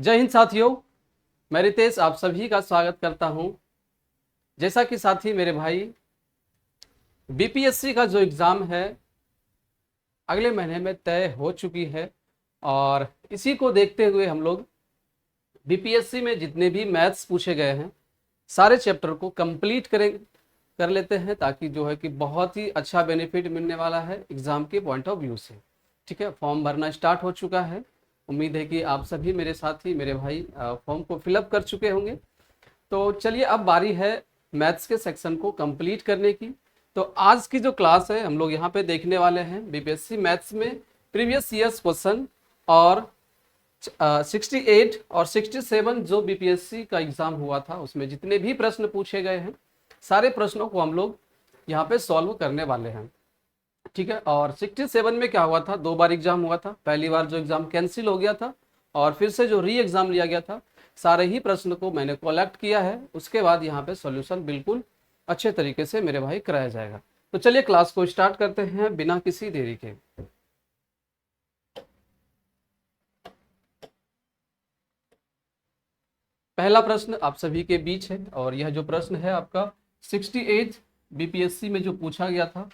जय हिंद साथियों, मैं रितेश आप सभी का स्वागत करता हूं। जैसा कि साथी मेरे भाई, बीपीएससी का जो एग्ज़ाम है अगले महीने में तय हो चुकी है और इसी को देखते हुए हम लोग बीपीएससी में जितने भी मैथ्स पूछे गए हैं सारे चैप्टर को कंप्लीट कर लेते हैं, ताकि जो है कि बहुत ही अच्छा बेनिफिट मिलने वाला है एग्ज़ाम के पॉइंट ऑफ व्यू से। ठीक है, फॉर्म भरना स्टार्ट हो चुका है। उम्मीद है कि आप सभी मेरे साथी मेरे भाई फॉर्म को फिलअप कर चुके होंगे। तो चलिए, अब बारी है मैथ्स के सेक्शन को कंप्लीट करने की। तो आज की जो क्लास है हम लोग यहाँ पे देखने वाले हैं बीपीएससी मैथ्स में प्रीवियस ईयर्स क्वेश्चन और 68 और 67 जो बीपीएससी का एग्जाम हुआ था उसमें जितने भी प्रश्न पूछे गए हैं सारे प्रश्नों को हम लोग यहाँ पे सॉल्व करने वाले हैं। ठीक है, और 67 में क्या हुआ था, 2 बार एग्जाम हुआ था। पहली बार जो एग्जाम कैंसिल हो गया था और फिर से जो री एग्जाम लिया गया था, सारे ही प्रश्न को मैंने कलेक्ट किया है। उसके बाद यहाँ पे सॉल्यूशन बिल्कुल अच्छे तरीके से मेरे भाई कराया जाएगा। तो चलिए क्लास को स्टार्ट करते हैं बिना किसी देरी के। पहला प्रश्न आप सभी के बीच है और यह जो प्रश्न है आपका 68 बीपीएससी में जो पूछा गया था।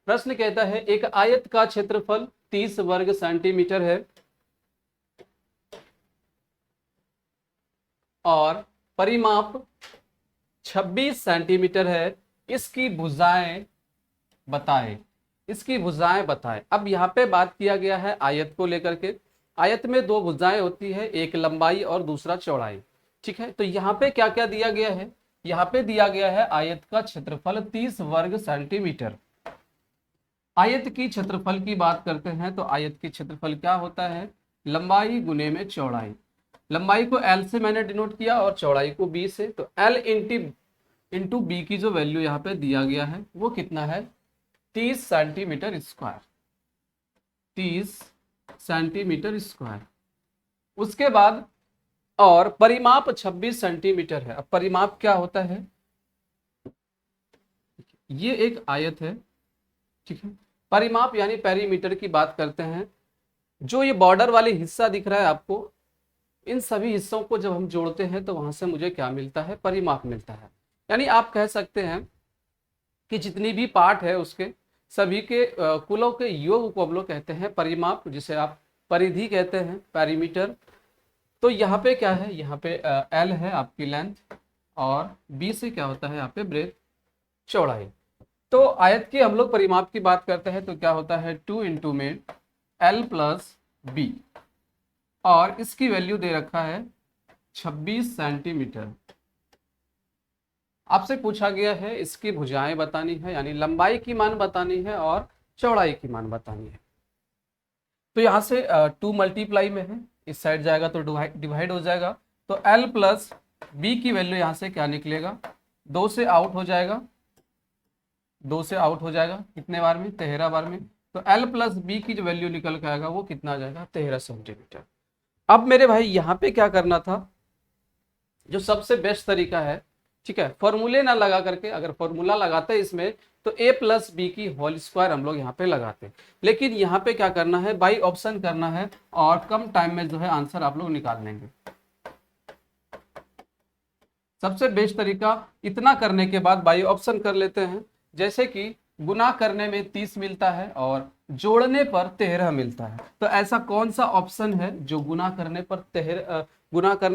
प्रश्न कहता है एक आयत का क्षेत्रफल 30 वर्ग सेंटीमीटर है और परिमाप 26 सेंटीमीटर है। इसकी भुजाएं बताएं। इसकी भुजाएं बताएं। अब यहाँ पे बात किया गया है आयत को लेकर के। आयत में 2 भुजाएं होती है, एक लंबाई और दूसरा चौड़ाई। ठीक है, तो यहाँ पे क्या क्या दिया गया है, यहाँ पे दिया गया है आयत का क्षेत्रफल 30 वर्ग सेंटीमीटर। आयत की क्षेत्रफल की बात करते हैं तो आयत की क्षेत्रफल क्या होता है, लंबाई गुने में चौड़ाई। लंबाई को L से मैंने डिनोट किया और चौड़ाई को B से। तो L इंटू B की जो वैल्यू यहाँ पे दिया गया है वो कितना है, 30 सेंटीमीटर स्क्वायर। 30 centimetre square. उसके बाद और परिमाप 26 सेंटीमीटर है। अब परिमाप क्या होता है, ये एक आयत है। ठीक है, परिमाप यानी पेरीमीटर की बात करते हैं। जो ये बॉर्डर वाली हिस्सा दिख रहा है आपको, इन सभी हिस्सों को जब हम जोड़ते हैं तो वहां से मुझे क्या मिलता है, परिमाप मिलता है। यानी आप कह सकते हैं कि जितनी भी पार्ट है उसके सभी के कुलों के योग को हम लोग कहते हैं परिमाप, जिसे आप परिधि कहते हैं, पेरीमीटर। तो यहाँ पे क्या है, यहाँ पे L है आपकी लेंथ और B से क्या होता है यहाँ पे ब्रेथ, चौड़ाई। तो आयत की हम लोग परिमाप की बात करते हैं तो क्या होता है 2 इंटू में L प्लस B और इसकी वैल्यू दे रखा है 26 सेंटीमीटर। आपसे पूछा गया है इसकी भुजाएं बतानी है, यानी लंबाई की मान बतानी है और चौड़ाई की मान बतानी है। तो यहाँ से 2 मल्टीप्लाई में है, इस साइड जाएगा तो डिवाइड हो जाएगा। तो L प्लस B की वैल्यू यहाँ से क्या निकलेगा, 2 से आउट हो जाएगा। 2 से आउट हो जाएगा कितने बार में, 13 बार में। तो L प्लस B की जो वैल्यू निकल के आएगा वो कितना आ जाएगा, 13 सेंटीमीटर। अब मेरे भाई यहाँ पे क्या करना था, जो सबसे बेस्ट तरीका है, ठीक है, फॉर्मूले ना लगा करके, अगर फॉर्मूला लगाते इसमें तो A प्लस बी की होल स्क्वायर हम लोग यहाँ पे लगाते, लेकिन यहाँ पे क्या करना है, बाई ऑप्शन करना है और कम टाइम में जो है आंसर आप लोग निकाल लेंगे। सबसे बेस्ट तरीका, इतना करने के बाद बाई ऑप्शन कर लेते हैं। जैसे कि गुना करने में 30 मिलता है और जोड़ने पर 13 मिलता है। तो ऐसा कौन सा ऑप्शन है जो गुना करने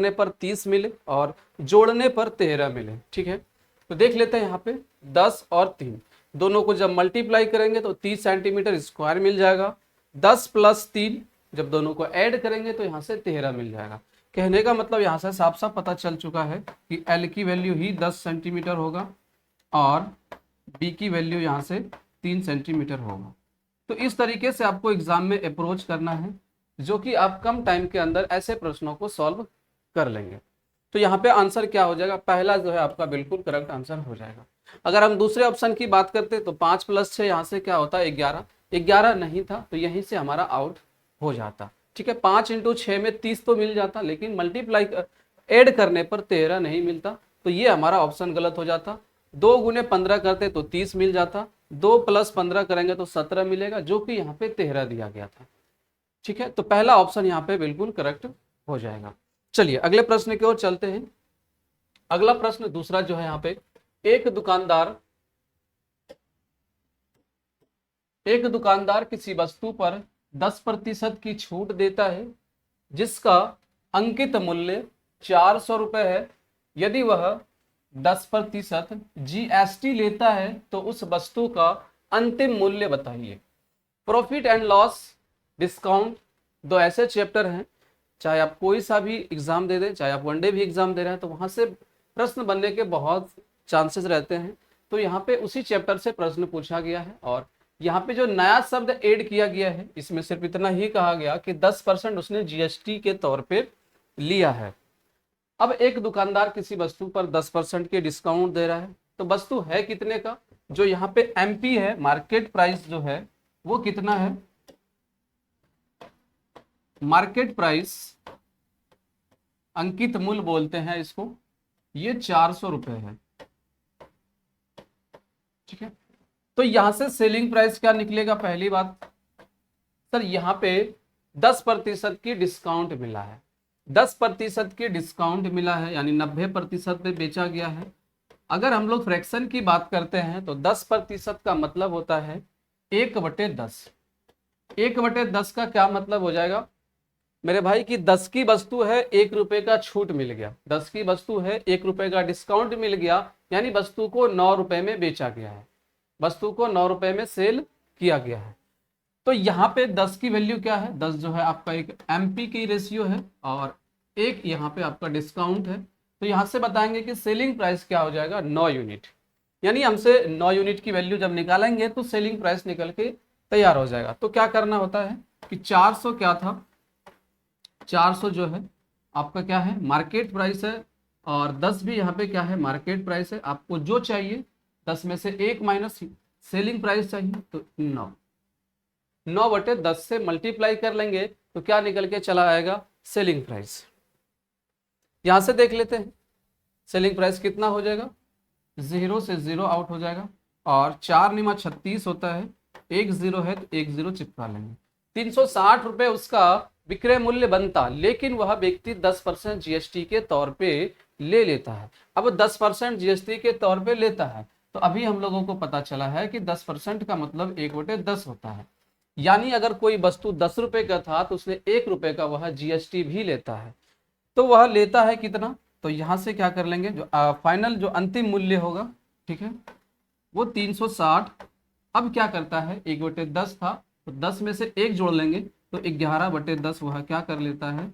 पर 30 मिले और जोड़ने पर 13 मिले। ठीक है, तो देख लेते हैं यहाँ पे 10 और 3 दोनों को जब मल्टीप्लाई करेंगे तो 30 सेंटीमीटर स्क्वायर मिल जाएगा। 10 प्लस 3 जब दोनों को ऐड करेंगे तो यहाँ से 13 मिल जाएगा। कहने का मतलब यहाँ से साफ साफ पता चल चुका है कि L की वैल्यू ही 10 सेंटीमीटर होगा और B की वैल्यू यहाँ से 3 सेंटीमीटर होगा। तो इस तरीके से आपको एग्जाम में अप्रोच करना है, जो कि आप कम टाइम के अंदर ऐसे प्रश्नों को सॉल्व कर लेंगे। तो यहाँ पे आंसर क्या हो जाएगा, पहला जो है आपका बिल्कुल करेक्ट आंसर हो जाएगा। अगर हम दूसरे ऑप्शन की बात करते तो 5 प्लस 6 यहाँ से क्या होता है 11। 11 नहीं था तो यहीं से हमारा आउट हो जाता। ठीक है, 5 इंटू 6 में 30 तो मिल जाता, लेकिन मल्टीप्लाई ऐड करने पर 13 नहीं मिलता, तो ये हमारा ऑप्शन गलत हो जाता। 2 गुने 15 करते तो 30 मिल जाता, 2 प्लस 15 करेंगे तो 17 मिलेगा, जो कि यहाँ पे 13 दिया गया था। ठीक है, तो पहला ऑप्शन यहाँ पे बिल्कुल करेक्ट हो जाएगा। चलिए अगले प्रश्न की ओर चलते हैं। अगला प्रश्न दूसरा जो है यहाँ पे, एक दुकानदार किसी वस्तु पर 10% की छूट देता है जिसका अंकित मूल्य 400 रुपए है। यदि वह 10% जीएसटी लेता है तो उस वस्तु का अंतिम मूल्य बताइए। प्रॉफिट एंड लॉस, डिस्काउंट, दो ऐसे चैप्टर हैं, चाहे आप कोई सा भी एग्जाम दे दें, चाहे आप वनडे भी एग्जाम दे रहे हैं, तो वहां से प्रश्न बनने के बहुत चांसेस रहते हैं। तो यहाँ पे उसी चैप्टर से प्रश्न पूछा गया है और यहाँ पे जो नया शब्द ऐड किया गया है इसमें सिर्फ इतना ही कहा गया कि 10% उसने जीएसटी के तौर पे लिया है। अब एक दुकानदार किसी वस्तु पर 10% के डिस्काउंट दे रहा है, तो वस्तु है कितने का, जो यहाँ पे एमपी है, मार्केट प्राइस जो है वो कितना है, मार्केट प्राइस, अंकित मूल्य बोलते हैं इसको, ये 400 रुपए है। ठीक है, तो यहां से सेलिंग प्राइस क्या निकलेगा, पहली बात सर यहाँ पे 10% की डिस्काउंट मिला है, 10% की डिस्काउंट मिला है यानी 90% पे बेचा गया है। अगर हम लोग फ्रैक्शन की बात करते हैं तो 10% का मतलब होता है 1/10। 1/10 का क्या मतलब हो जाएगा मेरे भाई कि 10 की वस्तु है, 1 रुपए का छूट मिल गया, 10 की वस्तु है, 1 रुपए का डिस्काउंट मिल गया, यानी वस्तु को 9 रुपए में बेचा गया है, वस्तु को 9 रुपए में सेल किया गया है। तो यहाँ पे 10 की वैल्यू क्या है, 10 जो है आपका एक एमपी की रेशियो है और एक यहाँ पे आपका डिस्काउंट है। तो यहाँ से बताएंगे कि सेलिंग प्राइस क्या हो जाएगा, 9 यूनिट, यानी हमसे 9 यूनिट की वैल्यू जब निकालेंगे तो सेलिंग प्राइस निकल के तैयार हो जाएगा। तो क्या करना होता है कि 400 क्या था, 400 जो है आपका क्या है, मार्केट प्राइस है, और 10 भी यहाँ पे क्या है, मार्केट प्राइस है। आपको जो चाहिए 10 में से 1 माइनस सेलिंग प्राइस चाहिए, तो 9/10 से मल्टीप्लाई कर लेंगे तो क्या निकल के चला आएगा, सेलिंग प्राइस। यहां से देख लेते हैं सेलिंग प्राइस कितना हो जाएगा, 0 से 0 आउट हो जाएगा, और 4 निमा 36 होता है, 1 0 है तो 1 0 चिपका लेंगे। 360 रुपए उसका विक्रय मूल्य बनता, लेकिन वह व्यक्ति 10% जीएसटी के तौर पे ले लेता है। अब 10% जीएसटी के तौर पे लेता है, तो अभी हम लोगों को पता चला है कि 10% का मतलब 1/10 होता है, यानी अगर कोई वस्तु 10 रुपए का था तो उसने 1 रुपए का वह जीएसटी भी लेता है। तो वह लेता है कितना, तो यहां से क्या कर लेंगे, जो फाइनल जो अंतिम मूल्य होगा, ठीक है, वो 360। अब क्या करता है, 1/10 था तो 10 में से 1 जोड़ लेंगे तो 11/10 वह क्या कर लेता है,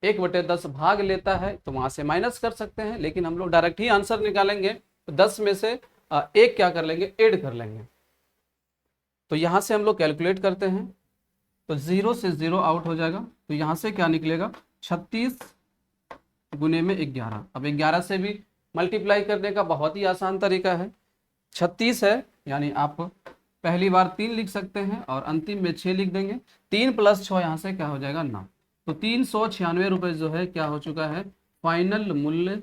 1/10 भाग लेता है, तो वहां से माइनस कर सकते हैं, लेकिन हम लोग डायरेक्ट ही आंसर निकालेंगे तो 10 में से 1 क्या कर लेंगे, ऐड कर लेंगे। तो यहां से हम लोग कैलकुलेट करते हैं तो 0 से 0 आउट हो जाएगा, तो यहां से क्या निकलेगा, 36 गुने में 11। अब 11 से भी मल्टीप्लाई करने का बहुत ही आसान तरीका है, 36 है यानी आप पहली बार 3 लिख सकते हैं और अंतिम में 6 लिख देंगे, 3 + 6 यहाँ से क्या हो जाएगा, 9। तो 396 रुपए जो है क्या हो चुका है, फाइनल मूल्य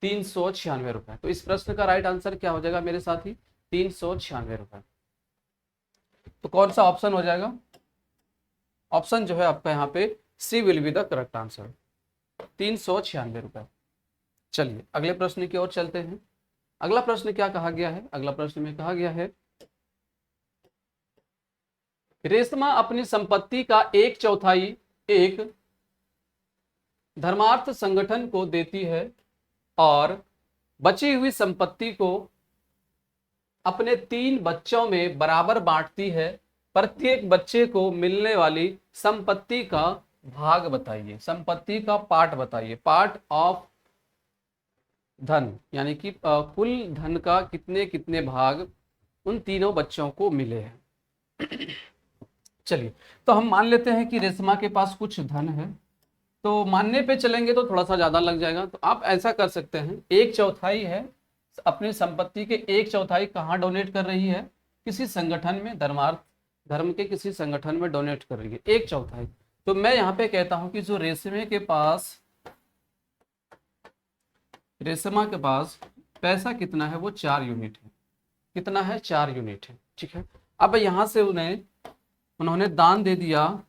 396 रुपए। तो इस प्रश्न का राइट आंसर क्या हो जाएगा मेरे साथी, 396 रुपए। तो कौन सा ऑप्शन हो जाएगा, ऑप्शन जो है आपका यहाँ पे C will be the correct answer, 396 रुपए। चलिए अगले प्रश्न की ओर चलते हैं। अगला प्रश्न क्या कहा गया है, अगला प्रश्न में कहा गया है, रेशमा अपनी संपत्ति का 1/4 एक धर्मार्थ संगठन को देती है और बची हुई संपत्ति को अपने 3 बच्चों में बराबर बांटती है। प्रत्येक बच्चे को मिलने वाली संपत्ति का भाग बताइए, संपत्ति का पार्ट बताइए, पार्ट ऑफ धन, यानी कि कुल धन का कितने कितने भाग उन तीनों बच्चों को मिले हैं। चलिए तो हम मान लेते हैं कि रेशमा के पास कुछ धन है, तो मानने पे चलेंगे तो थोड़ा सा ज्यादा लग जाएगा, तो आप ऐसा कर सकते हैं 1/4 है, अपनी संपत्ति के 1/4 कहाँ डोनेट कर रही है, किसी संगठन में, धर्म के किसी संगठन में डोनेट कर रही है 1/4। तो मैं यहाँ पे कहता हूं कि जो रेशमा के पास पैसा कितना है, वो 4 यूनिट है, कितना है, 4 यूनिट है। ठीक है, अब यहाँ से उन्हें उन्होंने दान दे दिया,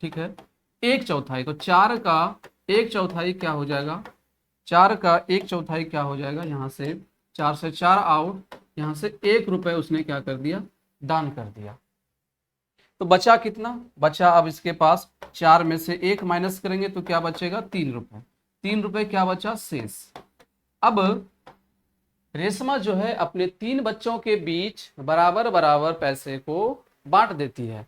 ठीक है, 1/4। तो 4 का 1/4 क्या हो जाएगा, 4 का 1/4 क्या हो जाएगा, यहाँ से 4 से 4 आउट, यहाँ से 1 रुपए उसने क्या कर दिया, दान कर दिया। तो बचा कितना, बचा अब इसके पास 4 में से 1 माइनस करेंगे तो क्या बचेगा, 3 रुपए। 3 रुपए क्या बचा, शेष। अब रेशमा जो है अपने 3 बच्चों के बीच बराबर बराबर पैसे को बांट देती है।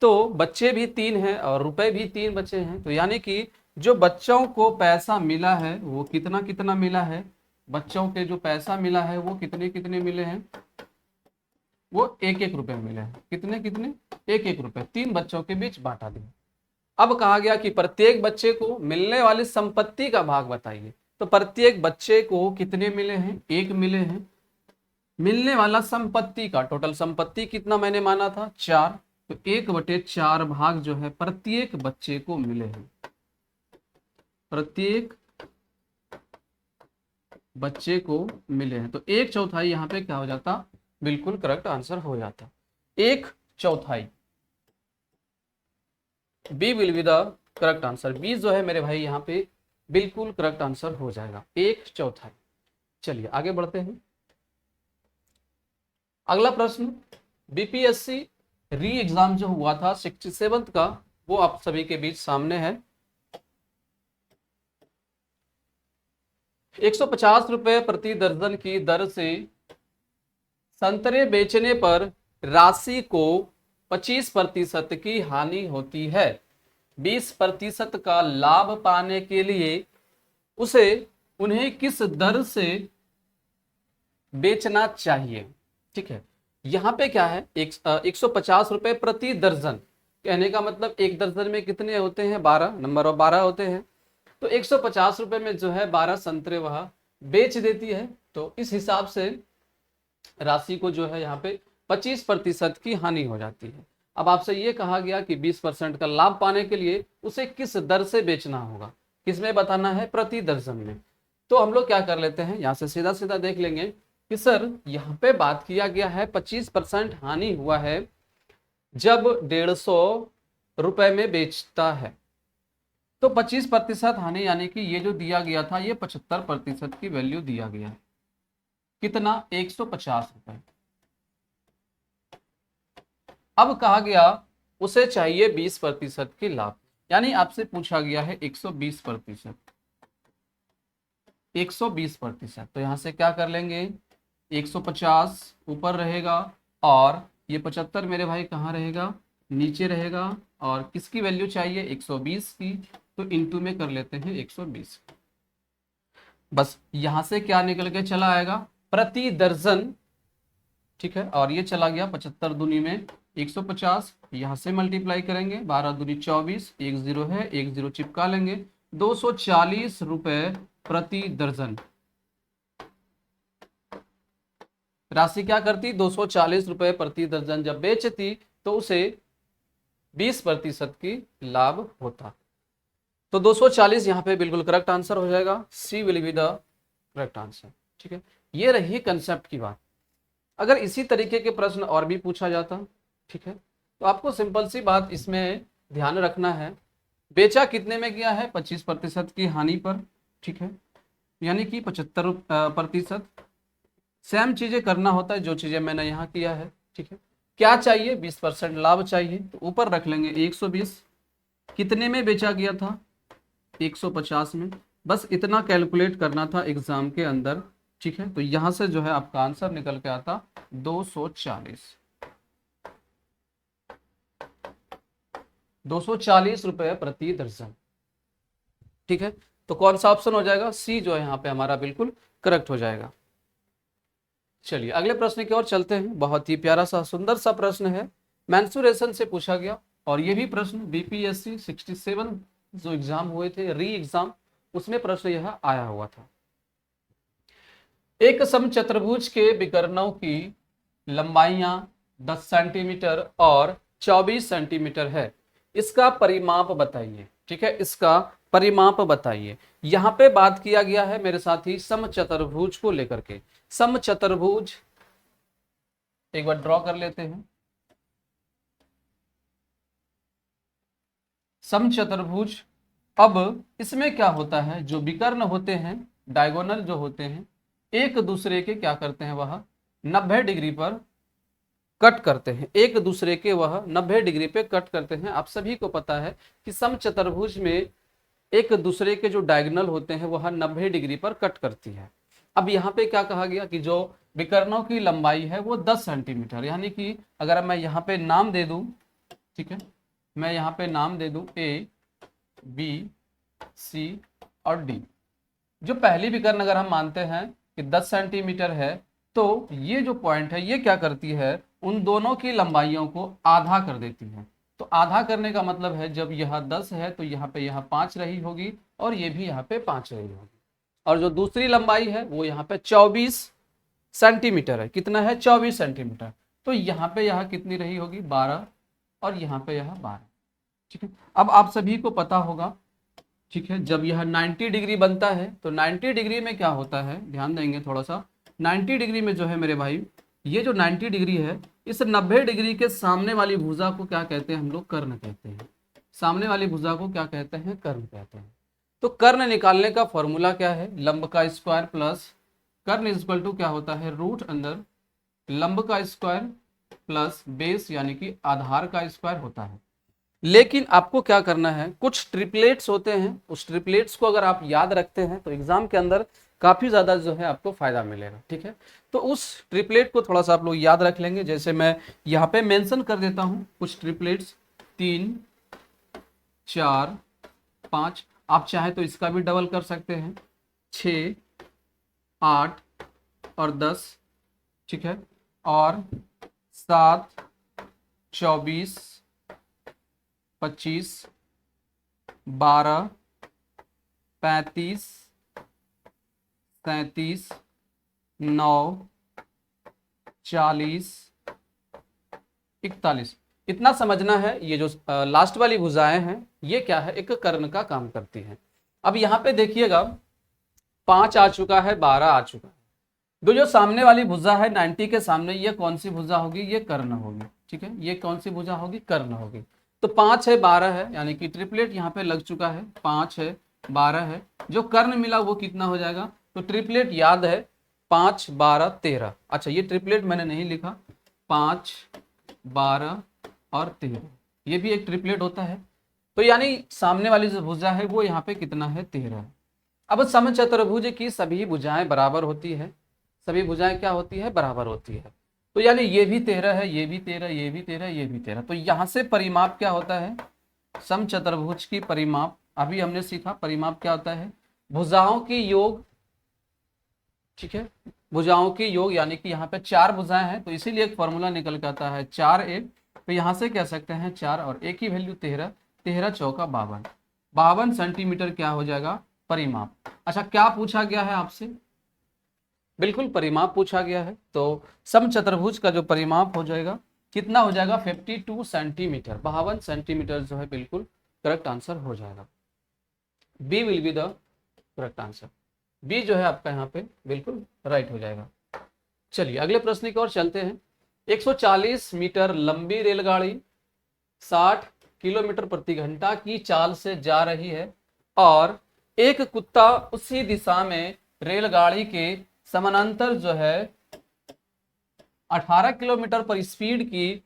तो बच्चे भी 3 हैं और रुपए भी 3 बचे हैं, तो यानी कि जो बच्चों को पैसा मिला है वो कितना कितना मिला है, बच्चों के जो पैसा मिला है वो कितने कितने मिले हैं, वो 1-1 रुपए मिले हैं। कितने कितने, 1-1 रुपए, 3 बच्चों के बीच बांटा दिया। अब कहा गया कि प्रत्येक बच्चे को मिलने वाली संपत्ति का भाग बताइए। तो प्रत्येक बच्चे को कितने मिले हैं, 1 मिले हैं। मिलने वाला संपत्ति का, टोटल संपत्ति कितना मैंने माना था, 4, तो 1/4 भाग जो है प्रत्येक बच्चे को मिले हैं, प्रत्येक बच्चे को मिले हैं। तो 1/4 यहाँ पे क्या हो जाता, बिल्कुल करेक्ट आंसर हो जाता, 1/4। B will be the correct answer. B जो है मेरे भाई यहाँ पे बिल्कुल करेक्ट आंसर हो जाएगा, 1/4। चलिए आगे बढ़ते हैं। अगला प्रश्न, बीपीएससी री एग्जाम जो हुआ था 67th का, वो आप सभी के बीच सामने है। 150 रुपए प्रति दर्जन की दर से संतरे बेचने पर राशि को 25% की हानि होती है। 20% का लाभ पाने के लिए उन्हें किस दर से बेचना चाहिए। ठीक है, यहाँ पे क्या है, 150 रुपए प्रति दर्जन, कहने का मतलब एक दर्जन में कितने होते हैं, 12 नंबर और 12 होते हैं। तो 150 रुपए में जो है 12 संतरे वह बेच देती है। तो इस हिसाब से राशि को जो है यहाँ पे 25% की हानि हो जाती है। अब आपसे ये कहा गया कि 20% का लाभ पाने के लिए उसे किस दर से बेचना होगा, किसमें बताना है, प्रति दर्जन में। तो हम लोग क्या कर लेते हैं, यहाँ से सीधा सीधा देख लेंगे कि सर यहाँ पे बात किया गया है 25% हानि हुआ है जब 150 रुपए में बेचता है। तो 25% हानि यानी कि ये जो दिया गया था ये 75% की वैल्यू दिया गया है, कितना, 150 रुपए। अब कहा गया उसे चाहिए 20% की लाभ, यानी आपसे पूछा गया है 120%, 120%। तो यहां से क्या कर लेंगे, 150 ऊपर रहेगा और ये 75 मेरे भाई कहाँ रहेगा, नीचे रहेगा। और किसकी वैल्यू चाहिए, 120 की, तो इंटू में कर लेते हैं 120। बस यहां से क्या निकल के चला आएगा, प्रति दर्जन। ठीक है, और ये चला गया 75 दूनी में 150, यहां से मल्टीप्लाई करेंगे, 12 दूनी 24, 1 0 है, 1 0 चिपका लेंगे, 240 रुपए प्रति दर्जन। राशि क्या करती, 240 रुपए प्रति दर्जन जब बेचती तो उसे 20% की लाभ होता। तो 240 यहाँ पे बिल्कुल करेक्ट आंसर हो जाएगा, C will be the correct answer. ठीक है, ये रही कंसेप्ट की बात। अगर इसी तरीके के प्रश्न और भी पूछा जाता, ठीक है, तो आपको सिंपल सी बात इसमें ध्यान रखना है, बेचा कितने में गया है, 25% की हानि पर। ठीक है, यानी कि 75%। सेम चीजें करना होता है जो चीजें मैंने यहाँ किया है। ठीक है, क्या चाहिए, 20% लाभ चाहिए, तो ऊपर रख लेंगे 120। कितने में बेचा गया था, 150 में। बस इतना कैलकुलेट करना था एग्जाम के अंदर। ठीक है, तो यहां से जो है आपका आंसर निकल के आता 240 रुपए प्रति दर्जन। ठीक है, तो कौन सा ऑप्शन हो जाएगा, सी जो है यहाँ पे हमारा बिल्कुल करेक्ट हो जाएगा। चलिए अगले प्रश्न की ओर चलते हैं। बहुत ही प्यारा सा सुंदर सा प्रश्न है, मेंसुरेशन से पूछा गया, और ये भी प्रश्न बीपीएससी 67 जो एग्जाम हुए थे, री एग्जाम, उसमें प्रश्न यह आया हुआ था। एक समचतुर्भुज के विकर्णों की लंबाइयां 10 सेंटीमीटर और 24 सेंटीमीटर है, इसका परिमाप बताइए। ठीक है, इसका परिमाप बताइए। यहां पे बात किया गया है मेरे साथी समचतुर्भुज को लेकर के। समचतुर्भुज एक बार ड्रॉ कर लेते हैं। समचतुर्भुज। अब इसमें क्या होता है, जो विकर्ण होते हैं, डायगोनल जो होते हैं, एक दूसरे के क्या करते हैं, वह 90 डिग्री पर कट करते हैं, एक दूसरे के वह 90 डिग्री पे कट करते हैं। आप सभी को पता है कि समचतुर्भुज में एक दूसरे के जो डायगोनल होते हैं वह 90 डिग्री पर कट करती है। अब यहाँ पे क्या कहा गया कि जो विकर्णों की लंबाई है वो 10 सेंटीमीटर, यानी कि अगर मैं यहाँ पे नाम दे दूं, ठीक है, मैं यहाँ पे नाम दे दूं ए, बी, सी और डी। जो पहली विकर्ण अगर हम मानते हैं कि 10 सेंटीमीटर है, तो ये जो पॉइंट है ये क्या करती है, उन दोनों की लंबाइयों को आधा कर देती है। तो आधा करने का मतलब है जब यह 10 है तो यहाँ पे यह 5 रही होगी और ये भी यहाँ पे 5 रही होगी। और जो दूसरी लंबाई है वो यहाँ पे 24 सेंटीमीटर है। कितना है, 24 सेंटीमीटर। तो यहाँ पे यह कितनी रही होगी, 12, और यहाँ पे यह 12। ठीक है, अब आप सभी को पता होगा, ठीक है, जब यह 90 डिग्री बनता है तो 90 डिग्री में क्या होता है, ध्यान देंगे थोड़ा सा। 90 डिग्री में जो है मेरे भाई, ये जो 90 डिग्री है, इस 90 डिग्री के सामने वाली भुजा को क्या कहते हैं हम लोग, कर्ण कहते हैं। सामने वाली भुजा को क्या कहते हैं, कर्ण कहते हैं। तो कर्ण निकालने का फॉर्मूला क्या है, लंब का स्क्वायर प्लस कर्ण इक्वल टू क्या होता है, रूट अंदर लंब का स्क्वायर प्लस बेस यानी कि आधार का स्क्वायर होता है। लेकिन आपको क्या करना है, कुछ ट्रिपलेट्स होते हैं, उस ट्रिपलेट्स को अगर आप याद रखते हैं तो एग्जाम के अंदर काफी ज्यादा जो है आपको फायदा मिलेगा। ठीक है, तो उस ट्रिपलेट को थोड़ा सा आप लोग याद रख लेंगे। जैसे मैं यहाँ पे मेंशन कर देता हूँ कुछ ट्रिपलेट्स, 3, 4, 5, आप चाहे तो इसका भी डबल कर सकते हैं, 6, 8 और 10। ठीक है, और 7, 24, 25, 12, 35, 37, 9, 40, 41। इतना समझना है, ये जो लास्ट वाली भुजाएं हैं ये क्या है, एक कर्ण का काम करती हैं। अब यहाँ पे देखिएगा 5 आ चुका है, 12 आ चुका है। जो सामने वाली भुजा है 90 के सामने, ये कौन सी भुजा होगी, ये कर्ण होगी। ठीक है, ये कौन सी भुजा होगी, कर्ण होगी। तो 5 है, 12 है, यानी कि ट्रिपलेट यहाँ पे लग चुका है, 5 है, 12 है। जो कर्ण मिला वो कितना हो जाएगा, तो ट्रिपलेट याद है 5, 12, 13। अच्छा, ये ट्रिपलेट मैंने नहीं लिखा, 5, 12 और 13, ये भी एक ट्रिपलेट होता है। तो यानी सामने वाली जो भुजा है वो यहाँ पे कितना है, 13 है। अब समचतुर्भुज की सभी भुजाएं बराबर होती है, सभी भुजाएं क्या होती है, बराबर होती है। तो यानी ये भी 13 है, ये भी 13, ये भी 13, ये भी 13। तो यहाँ से परिमाप क्या होता है, समचतुर्भुज की परिमाप, अभी हमने सीखा परिमाप क्या होता है, भुजाओं की योग। ठीक है, भुजाओं की योग, यानी कि यहाँ पे 4 भुजाएं हैं तो इसीलिए एक फॉर्मूला निकल के आता है 4a। तो यहाँ से कह सकते हैं 4 और एक ही वैल्यू 13, 13 चौका 52, 52 सेंटीमीटर क्या हो जाएगा, परिमाप। अच्छा, क्या पूछा गया है आपसे, बिल्कुल परिमाप पूछा गया है। तो समचतुर्भुज का जो परिमाप हो जाएगा कितना हो जाएगा, 52 सेंटीमीटर, 52 सेंटीमीटर जो है बिल्कुल करेक्ट आंसर हो जाएगा। B will be the correct answer, B जो है आपका यहाँ पे बिल्कुल राइट हो जाएगा। चलिए अगले प्रश्न की ओर चलते हैं। 140 मीटर लंबी रेलगाड़ी 60 किलोमीटर प्रति घंटा की चाल से जा रही है और एक कुत्ता उसी दिशा में रेलगाड़ी के समानांतर जो है 18 किलोमीटर पर स्पीड की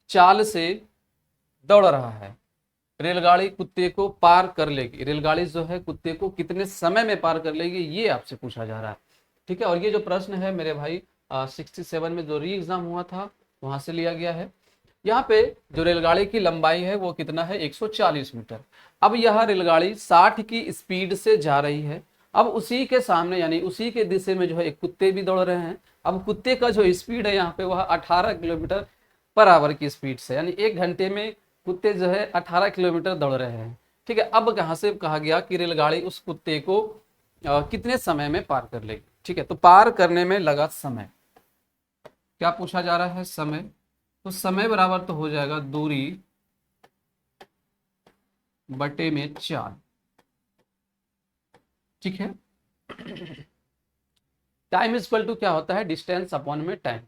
चाल से दौड़ रहा है। रेलगाड़ी कुत्ते को पार कर लेगी, रेलगाड़ी जो है कुत्ते को कितने समय में पार कर लेगी, ये आपसे पूछा जा रहा है। ठीक है, और ये जो प्रश्न है मेरे भाई 67 में जो री एग्जाम हुआ था वहां से लिया गया है। यहाँ पे जो रेलगाड़ी की लंबाई है वो कितना है, 140 मीटर। अब यह रेलगाड़ी 60 की स्पीड से जा रही है। अब उसी के सामने यानी उसी के दिशा में जो है एक कुत्ते भी दौड़ रहे हैं। अब कुत्ते का जो स्पीड है यहाँ पे वह 18 किलोमीटर पर आवर की स्पीड से, यानी 1 घंटे में कुत्ते जो है 18 किलोमीटर दौड़ रहे हैं। ठीक है, अब कहाँ से कहा गया कि रेलगाड़ी उस कुत्ते को कितने समय में पार कर लेगी। ठीक है, तो पार करने में लगा समय, क्या पूछा जा रहा है, समय। तो समय बराबर तो हो जाएगा दूरी बटे में 4। ठीक है, टाइम इज इक्वल टू क्या होता है, डिस्टेंस अपॉन में टाइम,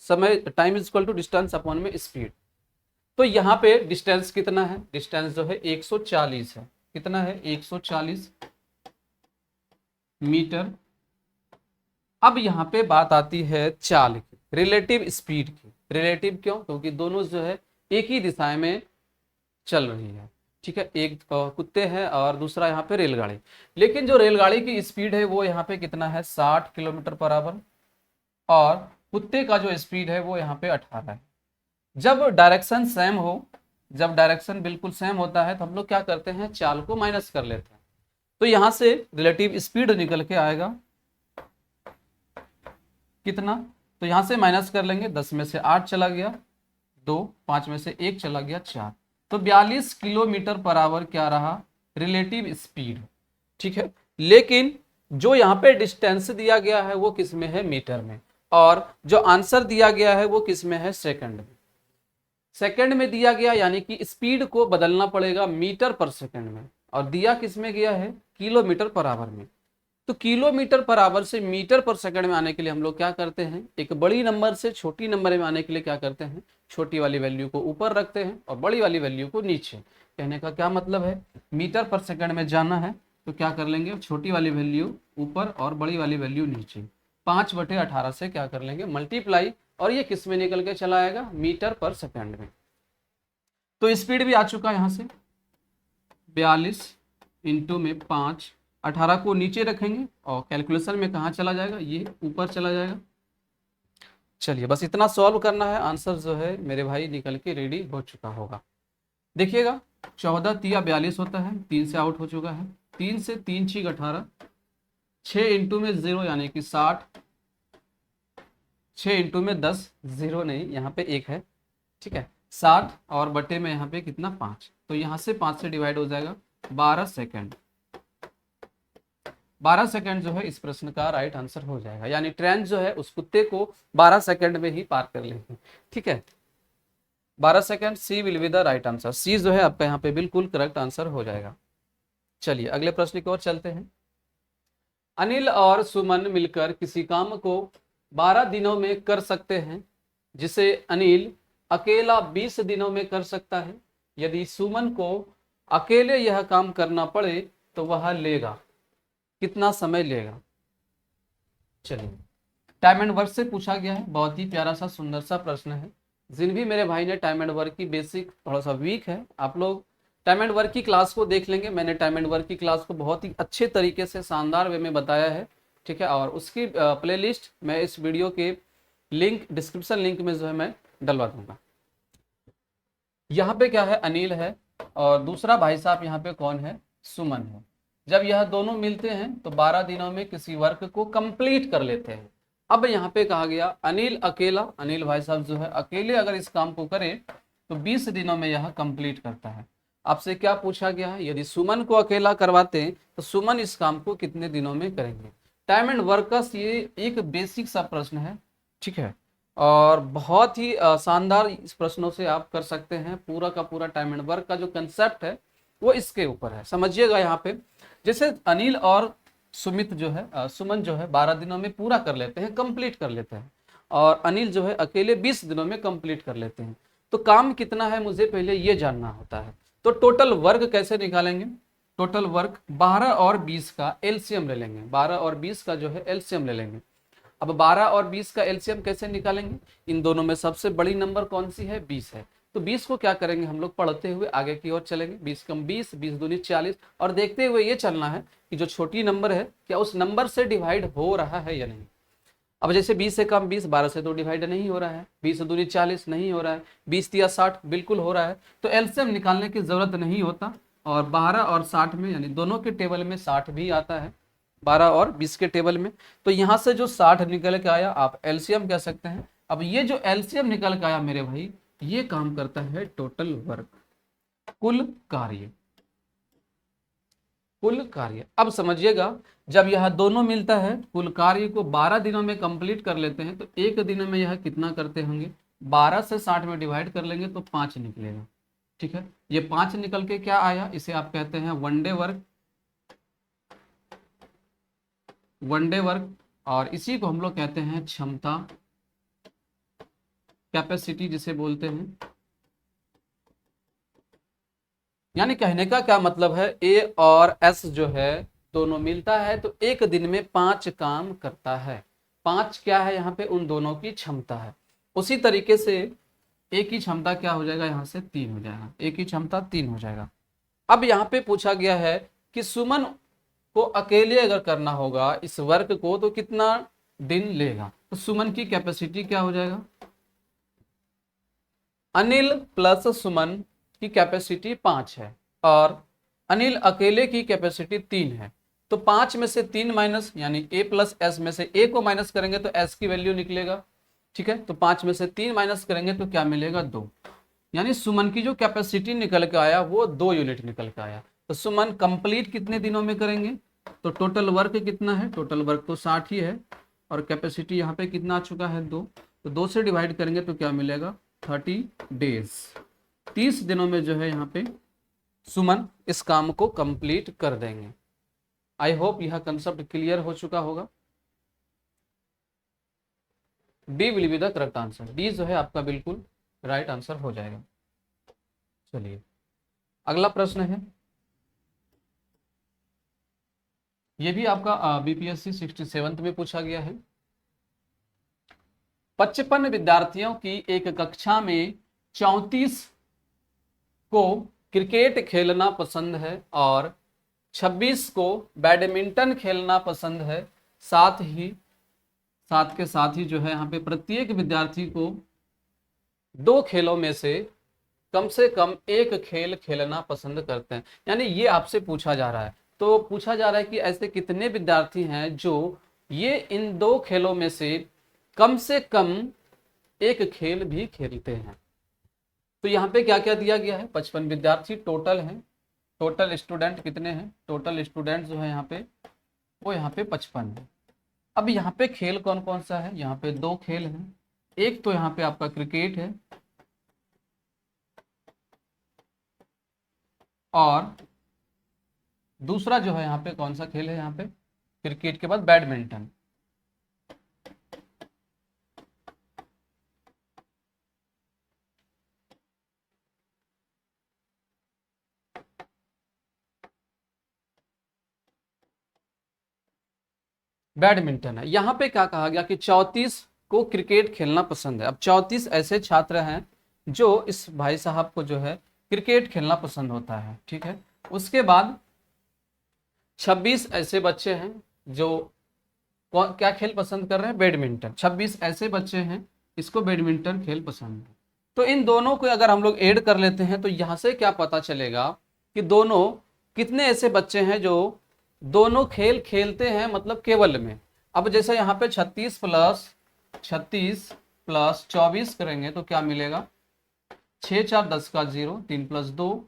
समय, time is equal to distance upon में स्पीड। तो यहाँ पे डिस्टेंस कितना है, डिस्टेंस जो है 140 है। कितना है, 140 मीटर। अब यहाँ पे बात आती है चाल की, रिलेटिव स्पीड की। रिलेटिव क्यों, क्योंकि दोनों जो है एक ही दिशा में चल रही है। ठीक है, एक कुत्ते हैं और दूसरा यहाँ पे रेलगाड़ी। लेकिन जो रेलगाड़ी की स्पीड है वो यहाँ पे कितना है, 60 किलोमीटर पर आवर, और कुत्ते का जो स्पीड है वो यहाँ पे 18 है। जब डायरेक्शन सेम हो, जब डायरेक्शन बिल्कुल सेम होता है तो हम लोग क्या करते हैं, चाल को माइनस कर लेते हैं। तो यहाँ से रिलेटिव स्पीड निकल के आएगा कितना, तो यहाँ से माइनस कर लेंगे, 10 में से 8 चला गया 2, 5 में से 1 चला गया 4, तो 42 किलोमीटर पर आवर क्या रहा, रिलेटिव स्पीड। ठीक है, लेकिन जो यहाँ पे डिस्टेंस दिया गया है वो किस में है, मीटर में, और जो आंसर दिया गया है वो किस में है, सेकंड में। सेकंड में दिया गया, यानी कि स्पीड को बदलना पड़ेगा मीटर पर सेकंड में, और दिया किस में गया है, किलोमीटर पर आवर में। तो किलोमीटर पर आवर से मीटर पर सेकंड में आने के लिए हम लोग क्या करते हैं, एक बड़ी नंबर से छोटी नंबर में आने के लिए क्या करते हैं, छोटी वाली वैल्यू को ऊपर रखते हैं और बड़ी वाली वैल्यू को नीचे। कहने का क्या मतलब है, मीटर पर सेकंड में जाना है तो क्या कर लेंगे, छोटी वाली वैल्यू ऊपर और बड़ी वाली वैल्यू नीचे, 5/18 से क्या कर लेंगे, मल्टीप्लाई, और ये किस में निकल के चला आएगा, मीटर पर सेकंड में। तो स्पीड भी आ चुका है यहाँ से 42 इंटू में 5, 18 को नीचे रखेंगे और कैलकुलेशन में कहाँ चला जाएगा, ये ऊपर चला जाएगा। चलिए बस इतना सॉल्व करना है, आंसर जो है मेरे भाई निकल के रेडी हो चुका होगा। देखिएगा 14 तिया 42 होता है, 3 से आउट हो चुका है, 3 से 3 6 18, 6 इंटू में 0 यानी कि 60, 6 इंटू में 10, 0 नहीं यहाँ पे 1 है। ठीक है, 60 और बटे में यहाँ पे कितना, 5, तो यहाँ से 5 से डिवाइड हो जाएगा, 12 सेकेंड। 12 सेकंड जो है इस प्रश्न का राइट आंसर हो जाएगा, यानी ट्रेन जो है उस कुत्ते को 12 सेकंड में ही पार कर लेगी। ठीक है, 12 second, C will be the right answer. C जो है आपका यहाँ पे बिल्कुल करेक्ट आंसर हो जाएगा। चलिए अगले प्रश्न की ओर चलते हैं। अनिल और सुमन मिलकर किसी काम को 12 दिनों में कर सकते हैं, जिसे अनिल अकेला 20 दिनों में कर सकता है। यदि सुमन को अकेले यह काम करना पड़े तो वह लेगा, कितना समय लेगा। चलिए, टाइम एंड वर्क से पूछा गया है, बहुत ही प्यारा सा सुंदर सा प्रश्न है। जिन भी मेरे भाई ने टाइम एंड वर्क की बेसिक थोड़ा सा वीक है, आप लोग टाइम एंड वर्क की क्लास को देख लेंगे। मैंने टाइम एंड वर्क की क्लास को बहुत ही अच्छे तरीके से शानदार वे में बताया है। ठीक है, और उसकी प्लेलिस्ट मैं इस वीडियो के लिंक, डिस्क्रिप्शन लिंक में जो है मैं डलवा दूंगा। यहाँ पे क्या है, अनिल है और दूसरा भाई साहब यहाँ पे कौन है, सुमन है। जब यह दोनों मिलते हैं तो 12 दिनों में किसी वर्क को कंप्लीट कर लेते हैं। अब यहाँ पे कहा गया अनिल अकेला, अनिल भाई साहब जो है अकेले अगर इस काम को करे तो 20 दिनों में यह कंप्लीट करता है। आपसे क्या पूछा गया है, यदि सुमन को अकेला करवाते हैं तो सुमन इस काम को कितने दिनों में करेंगे। टाइम एंड वर्क का ये एक बेसिक सा प्रश्न है। ठीक है, और बहुत ही शानदार इस प्रश्नों से आप कर सकते हैं। पूरा का पूरा टाइम एंड वर्क का जो कंसेप्ट है वो इसके ऊपर है। समझिएगा यहाँ पे, जैसे अनिल और सुमित जो है सुमन जो है 12 दिनों में पूरा कर लेते हैं, कंप्लीट कर लेते हैं, और अनिल जो है अकेले 20 दिनों में कंप्लीट कर लेते हैं। तो काम कितना है मुझे पहले ये जानना होता है। तो टोटल वर्क कैसे निकालेंगे, टोटल वर्क 12 और 20 का एलसीएम ले लेंगे, 12 और 20 का जो है एलसीएम ले लेंगे। अब 12 और 20 का एलसीएम कैसे निकालेंगे, इन दोनों में सबसे बड़ी नंबर कौन सी है, 20 है। तो 20 को क्या करेंगे हम लोग, पढ़ते हुए आगे की ओर चलेंगे, 20 कम 20, 20 दूनी 40, और देखते हुए ये चलना है कि जो छोटी नंबर है क्या उस नंबर से डिवाइड हो रहा है या नहीं। अब जैसे 20 से कम 20, 12 से तो डिवाइड नहीं हो रहा है, 20 दूनी 40 नहीं हो रहा है, 20 तिया 60 बिल्कुल हो रहा है। तो एलसीएम निकालने की जरूरत नहीं होता, और 12 और 60 में यानी दोनों के टेबल में 60 भी आता है, 12 और 20 के टेबल में। तो यहाँ से जो 60 निकल के आया आप एलसीएम कह सकते हैं। अब ये जो एलसीएम निकल के आया मेरे भाई, ये काम करता है टोटल वर्क, कुल कार्य, कुल कार्य। अब समझिएगा, जब यह दोनों मिलता है कुल कार्य को 12 दिनों में कंप्लीट कर लेते हैं, तो एक दिन में यह कितना करते होंगे, 12 से 60 में डिवाइड कर लेंगे तो 5 निकलेगा। ठीक है, ये 5 निकल के क्या आया, इसे आप कहते हैं वनडे वर्क, वनडे वर्क, और इसी को हम लोग कहते हैं क्षमता, कैपेसिटी जिसे बोलते हैं। यानी कहने का क्या मतलब है, ए और एस जो है दोनों मिलता है तो एक दिन में 5 काम करता है। 5 क्या है यहाँ पे, उन दोनों की क्षमता है। उसी तरीके से ए की क्षमता क्या हो जाएगा, यहाँ से 3 हो जाएगा, ए की क्षमता 3 हो जाएगा। अब यहाँ पे पूछा गया है कि सुमन को अकेले अगर करना होगा इस वर्क को तो कितना दिन लेगा। तो सुमन की कैपेसिटी क्या हो जाएगा, अनिल प्लस सुमन की कैपेसिटी 5 है और अनिल अकेले की कैपेसिटी 3 है। तो 5 में से 3 माइनस, यानी ए प्लस एस में से ए को माइनस करेंगे तो एस की वैल्यू निकलेगा। ठीक है, तो 5 में से 3 माइनस करेंगे तो क्या मिलेगा, 2। यानी सुमन की जो कैपेसिटी निकल के आया वो 2 यूनिट निकल के आया। तो सुमन कंप्लीट कितने दिनों में करेंगे, तो टोटल वर्क कितना है, टोटल वर्क तो 60 ही है और कैपेसिटी यहाँ पे कितना आ चुका है, 2। तो 2 से डिवाइड करेंगे तो क्या मिलेगा, 30 डेज। 30 दिनों में जो है यहाँ पे सुमन इस काम को कंप्लीट कर देंगे। आई होप यह कंसेप्ट क्लियर हो चुका होगा। D will be the correct answer, D जो है आपका बिल्कुल राइट आंसर हो जाएगा। चलिए अगला प्रश्न है, ये भी आपका बीपीएससी 67 में पूछा गया है। 55 विद्यार्थियों की एक कक्षा में 34 को क्रिकेट खेलना पसंद है और 26 को बैडमिंटन खेलना पसंद है। साथ के साथ ही जो है यहाँ पे प्रत्येक विद्यार्थी को 2 खेलों में से कम एक खेल खेलना पसंद करते हैं। यानी ये आपसे पूछा जा रहा है, तो पूछा जा रहा है कि ऐसे कितने विद्यार्थी हैं जो ये इन 2 खेलों में से कम एक खेल भी खेलते हैं। तो यहाँ पे क्या क्या दिया गया है, 55 विद्यार्थी टोटल हैं, टोटल स्टूडेंट कितने हैं, टोटल स्टूडेंट जो है यहाँ पे वो यहाँ पे 55 है। अब यहाँ पे खेल कौन कौन सा है, यहाँ पे 2 खेल हैं। एक तो यहाँ पे आपका क्रिकेट है और दूसरा जो है यहाँ पे कौन सा खेल है, यहाँ पे क्रिकेट के बाद बैडमिंटन। बैडमिंटन है। यहाँ पे क्या कहा गया कि 34 को क्रिकेट खेलना पसंद है। अब 34 ऐसे छात्र हैं जो इस भाई साहब को जो है क्रिकेट खेलना पसंद होता है। ठीक है, उसके बाद 26 ऐसे बच्चे हैं जो क्या खेल पसंद कर रहे हैं, बैडमिंटन। 26 ऐसे बच्चे हैं इसको बैडमिंटन खेल पसंद है। तो इन दोनों को अगर हम लोग ऐड कर लेते हैं तो यहाँ से क्या पता चलेगा कि दोनों कितने ऐसे बच्चे हैं जो दोनों खेल खेलते हैं, मतलब केवल में। अब जैसे यहाँ पे 36 प्लस 24 करेंगे तो क्या मिलेगा, 6 4 10 का 0, 3 प्लस 2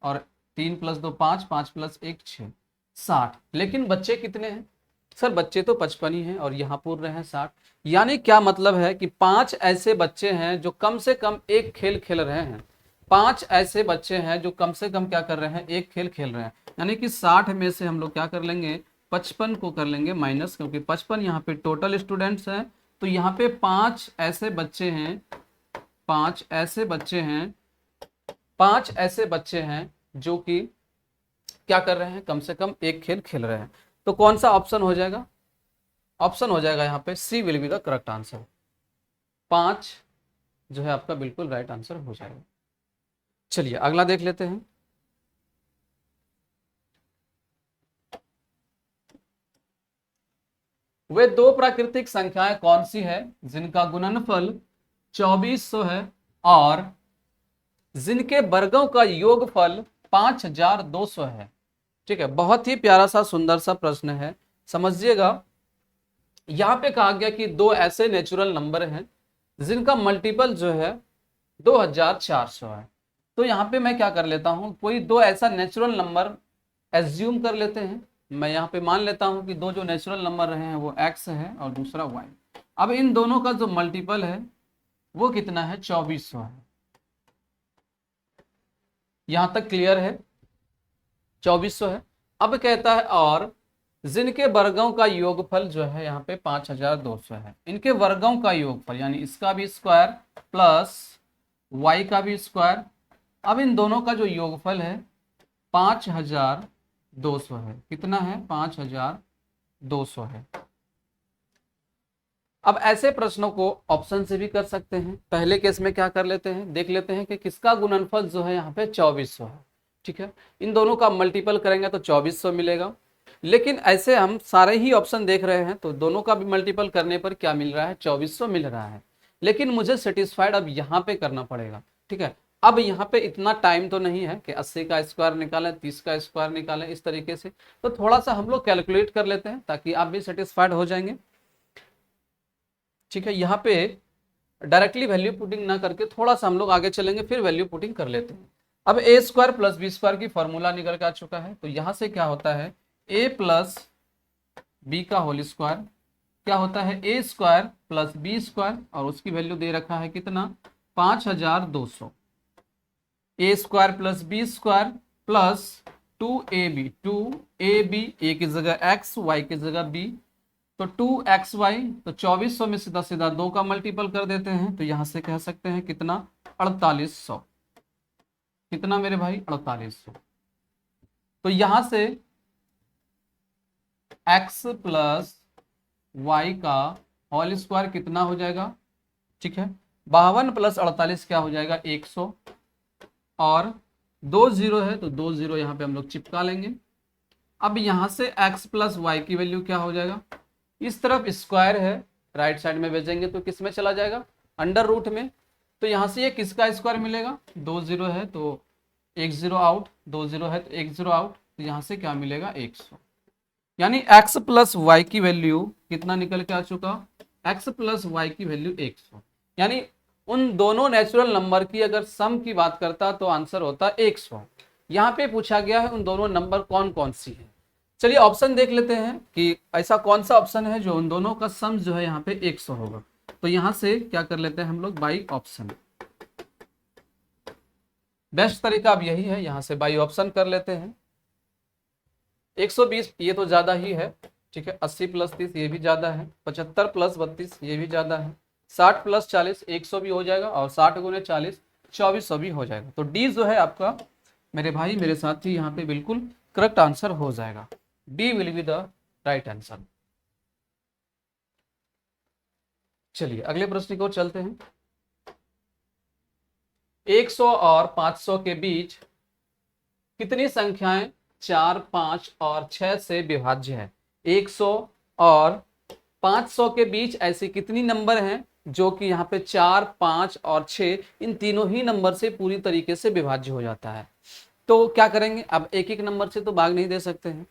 और 3 प्लस 2 5, 5 प्लस 1 6, 60। लेकिन बच्चे कितने हैं सर, बच्चे तो 55 ही हैं और यहाँ पूर्ण रहे हैं 60। यानी क्या मतलब है कि 5 ऐसे बच्चे हैं जो कम से कम एक खेल खेल रहे हैं। 5 ऐसे बच्चे हैं जो कम से कम क्या कर रहे हैं, एक खेल खेल रहे हैं। यानी कि 60 में से हम लोग क्या कर लेंगे, 55 को कर लेंगे माइनस, क्योंकि 55 यहाँ पे टोटल स्टूडेंट्स हैं। तो यहाँ पे 5 ऐसे बच्चे हैं, 5 ऐसे बच्चे हैं, 5 ऐसे बच्चे हैं जो कि क्या कर रहे हैं, कम से कम एक खेल खेल रहे हैं। तो कौन सा ऑप्शन हो जाएगा, ऑप्शन हो जाएगा यहाँ पे C will be the correct answer. 5 जो है आपका बिल्कुल राइट आंसर हो जाएगा। चलिए अगला देख लेते हैं। वे 2 प्राकृतिक संख्याएं कौन सी है जिनका गुणनफल 2400 है और जिनके वर्गों का योगफल 5200 है। ठीक है, बहुत ही प्यारा सा सुंदर सा प्रश्न है, समझिएगा। यहाँ पे कहा गया कि 2 ऐसे नेचुरल नंबर हैं जिनका मल्टीपल जो है 2400 है। तो यहाँ पे मैं क्या कर लेता हूँ, कोई 2 ऐसा नेचुरल नंबर एज्यूम कर लेते हैं। मैं यहाँ पे मान लेता हूँ कि 2 जो नेचुरल नंबर रहे हैं वो x है और दूसरा y। अब इन दोनों का जो मल्टीपल है वो कितना है, 2400 है। यहां तक क्लियर है, 2400 है। अब कहता है और जिनके वर्गों का योगफल जो है यहाँ पे 5200 है। इनके वर्गों का योगफल यानी इसका भी स्क्वायर प्लस y का भी स्क्वायर। अब इन दोनों का जो योगफल है 5200 है। कितना है? 5200 है। अब ऐसे प्रश्नों को ऑप्शन से भी कर सकते हैं। पहले केस में क्या कर लेते हैं, देख लेते हैं कि किसका गुणनफल जो है यहाँ पे 2400 है। ठीक है, इन दोनों का मल्टीपल करेंगे तो 2400 मिलेगा। लेकिन ऐसे हम सारे ही ऑप्शन देख रहे हैं तो दोनों का भी मल्टीपल करने पर क्या मिल रहा है? 2400 मिल रहा है। लेकिन मुझे सेटिस्फाइड अब यहाँ पे करना पड़ेगा। ठीक है, अब यहाँ पे इतना टाइम तो नहीं है कि 80 का स्क्वायर निकालें, 30 का स्क्वायर निकालें इस तरीके से। तो थोड़ा सा हम लोग कैलकुलेट कर लेते हैं ताकि आप भी सेटिस्फाइड हो जाएंगे। ठीक है, यहाँ पे डायरेक्टली वैल्यू पुटिंग ना करके थोड़ा सा हम लोग आगे चलेंगे, फिर वैल्यू पुटिंग कर लेते हैं। अब ए स्क्वायर प्लस बी स्क्वायर की फॉर्मूला निकल के आ चुका है। तो यहाँ से क्या होता है? ए प्लस बी का होल स्क्वायर क्या होता है? A square plus B square, और उसकी वैल्यू दे रखा है कितना? 5200। A square plus B square plus 2ab, 2ab, A की जगह x, y की जगह b, तो 2xy, तो 2400 में सीधा सीधा 2 का मल्टीपल कर देते हैं तो यहां से कह सकते हैं कितना? 4800। कितना मेरे भाई? 4800। तो यहां से x प्लस वाई का होल स्क्वायर कितना हो जाएगा? ठीक है, 52 प्लस 48 क्या हो जाएगा? 100, और 2 जीरो है तो 2 जीरो यहाँ पे हम लोग चिपका लेंगे। अब यहाँ से x प्लस वाई की वैल्यू क्या हो जाएगा? इस तरफ स्क्वायर है, राइट साइड में भेजेंगे तो किस में चला जाएगा? अंडर रूट में। तो यहाँ से ये किसका स्क्वायर मिलेगा? 2 जीरो है तो 1 जीरो आउट, 2 जीरो है तो 1 जीरो आउट, तो यहाँ से क्या मिलेगा? 100। यानी x प्लस वाई की वैल्यू कितना निकल के आ चुका? x प्लस वाई की वैल्यू 100। यानी उन दोनों नेचुरल नंबर की अगर सम की बात करता तो आंसर होता 100। यहाँ पे पूछा गया है उन दोनों नंबर कौन कौन सी है। चलिए ऑप्शन देख लेते हैं कि ऐसा कौन सा ऑप्शन है जो उन दोनों का सम जो है यहाँ पे 100 होगा। तो यहाँ से क्या कर लेते हैं हम लोग? By option. बेस्ट तरीका अब यही है, यहाँ से बाई ऑप्शन कर लेते हैं। 120 ये तो ज्यादा ही है। ठीक है, 80 प्लस 30 ये भी ज्यादा है, 75 प्लस 32 ये भी ज्यादा है, 60 प्लस 40 100 भी हो जाएगा, और 60 गुने 40 2400 भी हो जाएगा। तो डी जो है आपका मेरे भाई मेरे साथी यहाँ पे बिल्कुल करेक्ट आंसर हो जाएगा। D will be the right answer. चलिए अगले प्रश्न को चलते हैं। 100 और 500 के बीच कितनी संख्याएं 4, 5 और 6 से विभाज्य है? 100 और 500 के बीच ऐसी कितनी नंबर हैं जो कि यहाँ पे 4, 5 और 6 इन तीनों ही नंबर से पूरी तरीके से विभाज्य हो जाता है? तो क्या करेंगे? अब एक एक नंबर से तो भाग नहीं दे सकते हैं,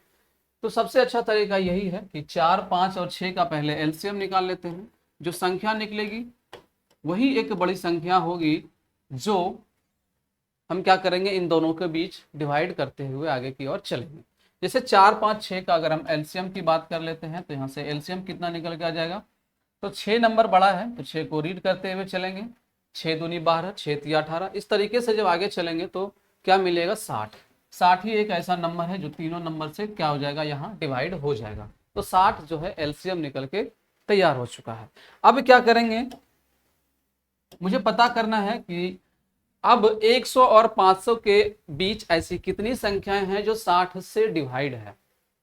तो सबसे अच्छा तरीका यही है कि 4, 5 और 6 का पहले एलसीएम निकाल लेते हैं। जो संख्या निकलेगी वही एक बड़ी संख्या होगी जो हम क्या करेंगे? इन दोनों के बीच डिवाइड करते हुए आगे की ओर चलेंगे। जैसे 4, 5, 6 का अगर हम एलसीएम की बात कर लेते हैं तो यहाँ से एलसीएम कितना निकल के आ जाएगा? तो 6 नंबर बड़ा है तो 6 को रीड करते हुए चलेंगे। 6 दूनी 12, 6 तिया 18, इस तरीके से जब आगे चलेंगे तो क्या मिलेगा? 60। 60 ही एक ऐसा नंबर है जो तीनों नंबर से क्या हो जाएगा? यहाँ डिवाइड हो जाएगा। तो 60 जो है एलसीएम निकल के तैयार हो चुका है। अब क्या करेंगे? मुझे पता करना है कि अब 100 और 500 के बीच ऐसी कितनी संख्याएं हैं जो 60 से डिवाइड है।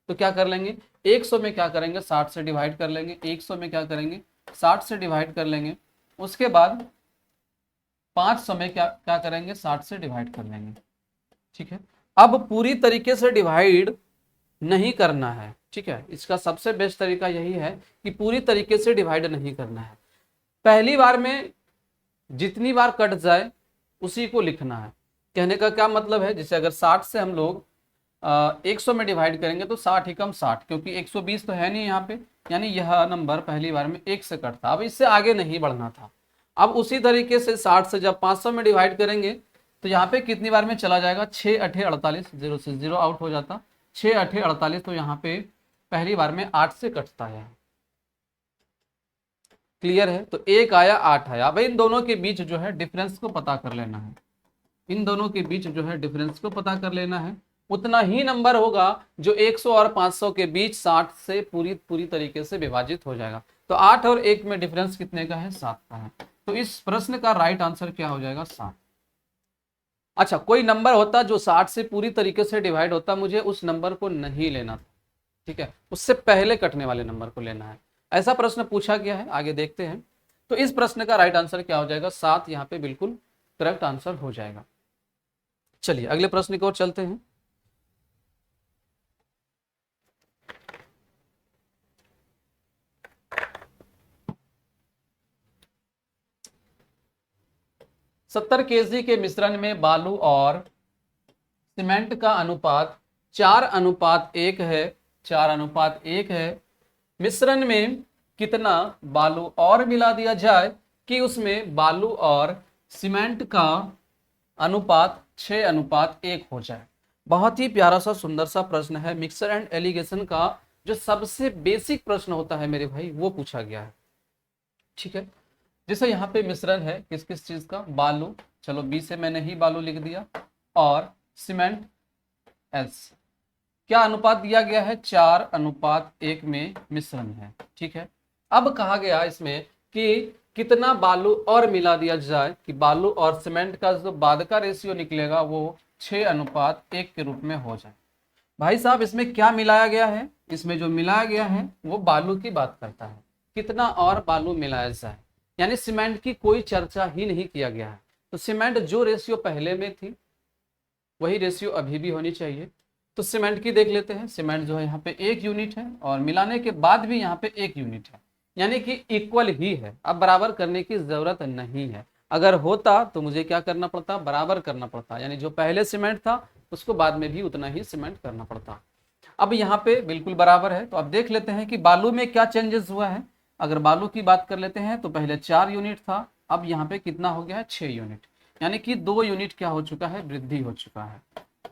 तो क्या कर लेंगे? 100 में क्या करेंगे? 60 से डिवाइड कर लेंगे। 100 में क्या करेंगे? 60 से डिवाइड कर लेंगे। उसके बाद 500 में क्या क्या करेंगे? 60 से डिवाइड कर लेंगे। ठीक है, अब पूरी तरीके से डिवाइड नहीं करना है। ठीक है, इसका सबसे बेस्ट तरीका यही है कि पूरी तरीके से डिवाइड नहीं करना है। पहली बार में जितनी बार कट जाए उसी को लिखना है। कहने का क्या मतलब है? जैसे अगर 60 से हम लोग 100 में डिवाइड करेंगे तो 60 ही कम 60, क्योंकि 120 तो है नहीं यहाँ पे, यानी यह नंबर पहली बार में 1 से कटता। अब इससे आगे नहीं बढ़ना था। अब उसी तरीके से 60 से जब 500 में डिवाइड करेंगे तो यहाँ पे कितनी बार में चला जाएगा? 6 8 48, 0 से 0 आउट हो जाता, 6 8 48, तो यहाँ पे पहली बार में 8 से कटता है। क्लियर है? तो 1 आया 8 आया। अब इन दोनों के बीच जो है डिफरेंस को पता कर लेना है। इन दोनों के बीच जो है डिफरेंस को पता कर लेना है। उतना ही नंबर होगा जो 100 और 500 के बीच 60 से पूरी तरीके से विभाजित हो जाएगा। तो 8 और 1 में डिफरेंस कितने का है? 7 का है। तो इस प्रश्न का राइट आंसर क्या हो जाएगा? 7। अच्छा, कोई नंबर होता जो 60 से पूरी तरीके से डिवाइड होता, मुझे उस नंबर को नहीं लेना था, ठीक है, उससे पहले कटने वाले नंबर को लेना है। ऐसा प्रश्न पूछा गया है, आगे देखते हैं। तो इस प्रश्न का राइट आंसर क्या हो जाएगा, 7 यहाँ पे बिल्कुल करेक्ट आंसर हो जाएगा। चलिए अगले प्रश्न की ओर चलते हैं। सत्तर केजी के मिश्रण में बालू और सीमेंट का अनुपात 4:1 है, 4:1 है। मिश्रण में कितना बालू और मिला दिया जाए कि उसमें बालू और सीमेंट का अनुपात 6:1 हो जाए। बहुत ही प्यारा सा सुंदर सा प्रश्न है। मिक्सर एंड एलिगेशन का जो सबसे बेसिक प्रश्न होता है मेरे भाई, वो पूछा गया है, ठीक है। जैसे यहाँ पे मिश्रण है किस किस चीज का, बालू, चलो बी से मैंने ही बालू लिख दिया, और सीमेंट एस। क्या अनुपात दिया गया है, 4:1 में मिश्रण है, ठीक है। अब कहा गया इसमें कि कितना बालू और मिला दिया जाए कि बालू और सीमेंट का जो बाद का रेशियो निकलेगा वो 6:1 के रूप में हो जाए। भाई साहब इसमें क्या मिलाया गया है, इसमें जो मिलाया गया है वो बालू की बात करता है, कितना और बालू मिलाया जाए, यानी सीमेंट की कोई चर्चा ही नहीं किया गया है। तो सीमेंट जो रेशियो पहले में थी वही रेशियो अभी भी होनी चाहिए। तो सीमेंट की देख लेते हैं। सीमेंट जो है यहाँ पे 1 यूनिट है और मिलाने के बाद भी यहाँ पे 1 यूनिट है, यानी कि इक्वल ही है। अब बराबर करने की जरूरत नहीं है, अगर होता तो मुझे क्या करना पड़ता, बराबर करना पड़ता, यानी जो पहले सीमेंट था उसको बाद में भी उतना ही सीमेंट करना पड़ता। अब यहाँ पे बिल्कुल बराबर है। तो अब देख लेते हैं कि बालू में क्या चेंजेस हुआ है। अगर बालू की बात कर लेते हैं तो पहले 4 यूनिट था, अब यहाँ पे कितना हो गया है, 6 यूनिट, यानी कि 2 यूनिट क्या हो चुका है, वृद्धि हो चुका है।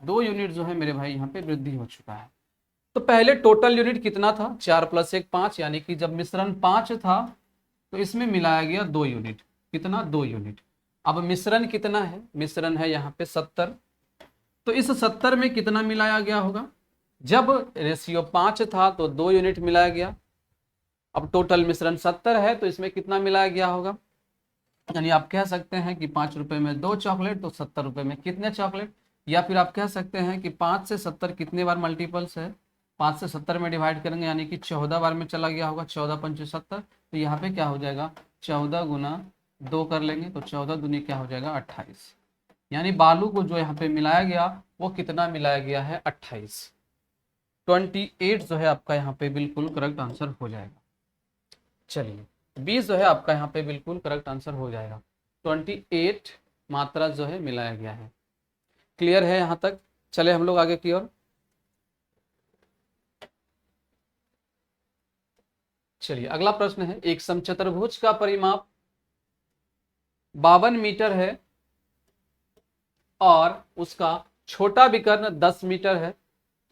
2 यूनिट जो है मेरे भाई यहाँ पे वृद्धि हो चुका है। तो पहले टोटल यूनिट कितना था, 4 + 1 5, यानी कि जब मिश्रण 5 था तो इसमें मिलाया गया 2 यूनिट, कितना, 2 यूनिट। अब मिश्रण कितना है, मिश्रण है यहाँ पे 70, तो इस 70 में कितना मिलाया गया होगा, जब रेशियो 5 था तो 2 यूनिट मिलाया गया। अब टोटल मिश्रण 70 है तो इसमें कितना मिलाया गया होगा, यानी आप कह सकते हैं कि 5 रुपए में 2 चॉकलेट, तो 70 रुपए में कितने चॉकलेट। या फिर आप कह सकते हैं कि 5 से 70 कितने बार मल्टीपल्स है, 5 से 70 में डिवाइड करेंगे यानी कि 14 बार में चला गया होगा, 14 × 70, तो यहाँ पे क्या हो जाएगा, 14 × 2 कर लेंगे तो 14 दूनी क्या हो जाएगा, 28। यानी बालू को जो यहाँ पे मिलाया गया वो कितना मिलाया गया है, 28। 28 जो है आपका यहाँ पे बिल्कुल करेक्ट आंसर हो जाएगा। चलिए 20 जो है आपका यहाँ पे बिल्कुल करेक्ट आंसर हो जाएगा। 28 मात्रा जो है मिलाया गया है। क्लियर है यहाँ तक, चले हम लोग आगे की ओर। चलिए अगला प्रश्न है, एक समचतुर्भुज का परिमाप 52 मीटर है और उसका छोटा विकर्ण 10 मीटर है,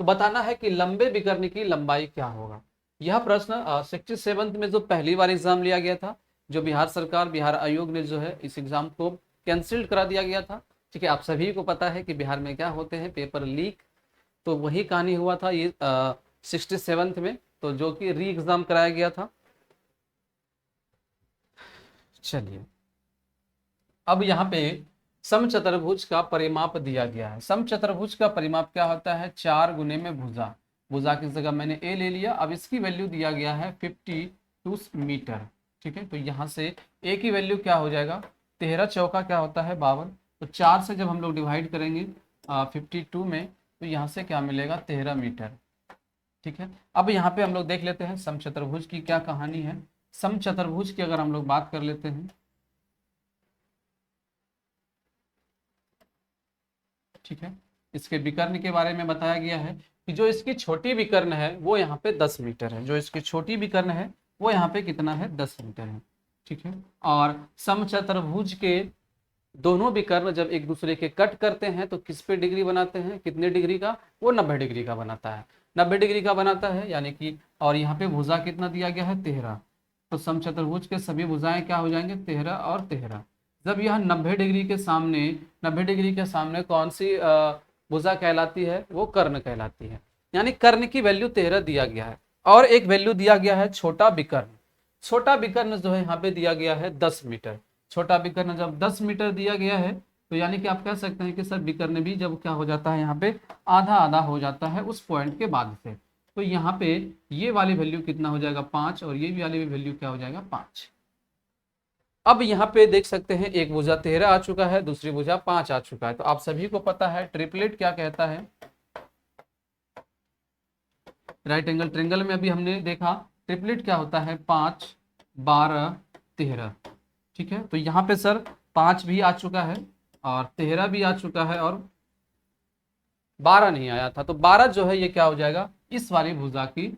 तो बताना है कि लंबे विकर्ण की लंबाई क्या होगा। यह प्रश्न 67 में जो पहली बार एग्जाम लिया गया था, जो बिहार सरकार, बिहार आयोग ने जो है इस एग्जाम को कैंसिल करा दिया गया था, ठीक है। आप सभी को पता है कि बिहार में क्या होते हैं, पेपर लीक, तो वही कहानी हुआ था ये 67 में, तो जो कि री एग्जाम कराया गया था। चलिए अब यहाँ पे समचतुर्भुज का परिमाप दिया गया है। समचतुर्भुज का परिमाप क्या होता है, 4 गुने में भुजा, भुजा की जगह मैंने ए ले लिया। अब इसकी वैल्यू दिया गया है 52 मीटर, ठीक है। तो यहाँ से ए की वैल्यू क्या हो जाएगा, 13 चौका क्या होता है 52, तो 4 से जब हम लोग डिवाइड करेंगे 52 में, तो यहाँ से क्या मिलेगा, 13 मीटर, ठीक है। अब यहाँ पे हम लोग देख लेते हैं समचतुर्भुज की क्या कहानी है। समचतुर्भुज की अगर हम लोग बात कर लेते हैं, ठीक है, इसके विकर्ण के बारे में बताया गया है कि जो इसकी छोटी विकर्ण है वो यहाँ पे 10 मीटर है, जो इसकी छोटी विकर्ण है वो यहाँ पे कितना है, 10 मीटर है, ठीक है। और समचतुर्भुज के दोनों विकर्ण जब एक दूसरे के कट करते हैं तो किस पे डिग्री बनाते हैं, कितने डिग्री का, वो 90 डिग्री का बनाता है, 90 डिग्री का बनाता है, यानी कि, और यहाँ पे भुजा कितना दिया गया है, 13, तो समचतुर्भुज के सभी भुजाएं क्या हो जाएंगे, 13 और 13। जब यह 90 डिग्री के सामने, 90 डिग्री के सामने कौन सी भुजा कहलाती है, वो कर्ण कहलाती है, यानी कर्ण की वैल्यू 13 दिया गया है। और एक वैल्यू दिया गया है छोटा विकर्ण, छोटा विकर्ण जो है यहाँ पे दिया गया है 10 मीटर। छोटा विकर्ण जब 10 मीटर दिया गया है तो यानी कि आप कह सकते हैं कि सर विकर्ण भी जब क्या हो जाता है यहाँ पे आधा आधा हो जाता है उस पॉइंट के बाद से, तो यहाँ पे ये वाली वैल्यू कितना हो जाएगा 5 और ये वाली वैल्यू क्या हो जाएगा 5। अब यहाँ पे देख सकते हैं एक भुजा 13 आ चुका है, दूसरी भुजा 5 आ चुका है। तो आप सभी को पता है ट्रिपलेट क्या कहता है, राइट एंगल ट्रायंगल में अभी हमने देखा ट्रिपलेट क्या होता है 5 12 13। ठीक है, तो यहाँ पे सर 5 भी आ चुका है और 13 भी आ चुका है और 12 नहीं आया था, तो 12 जो है ये क्या हो जाएगा इस वाली भुजा की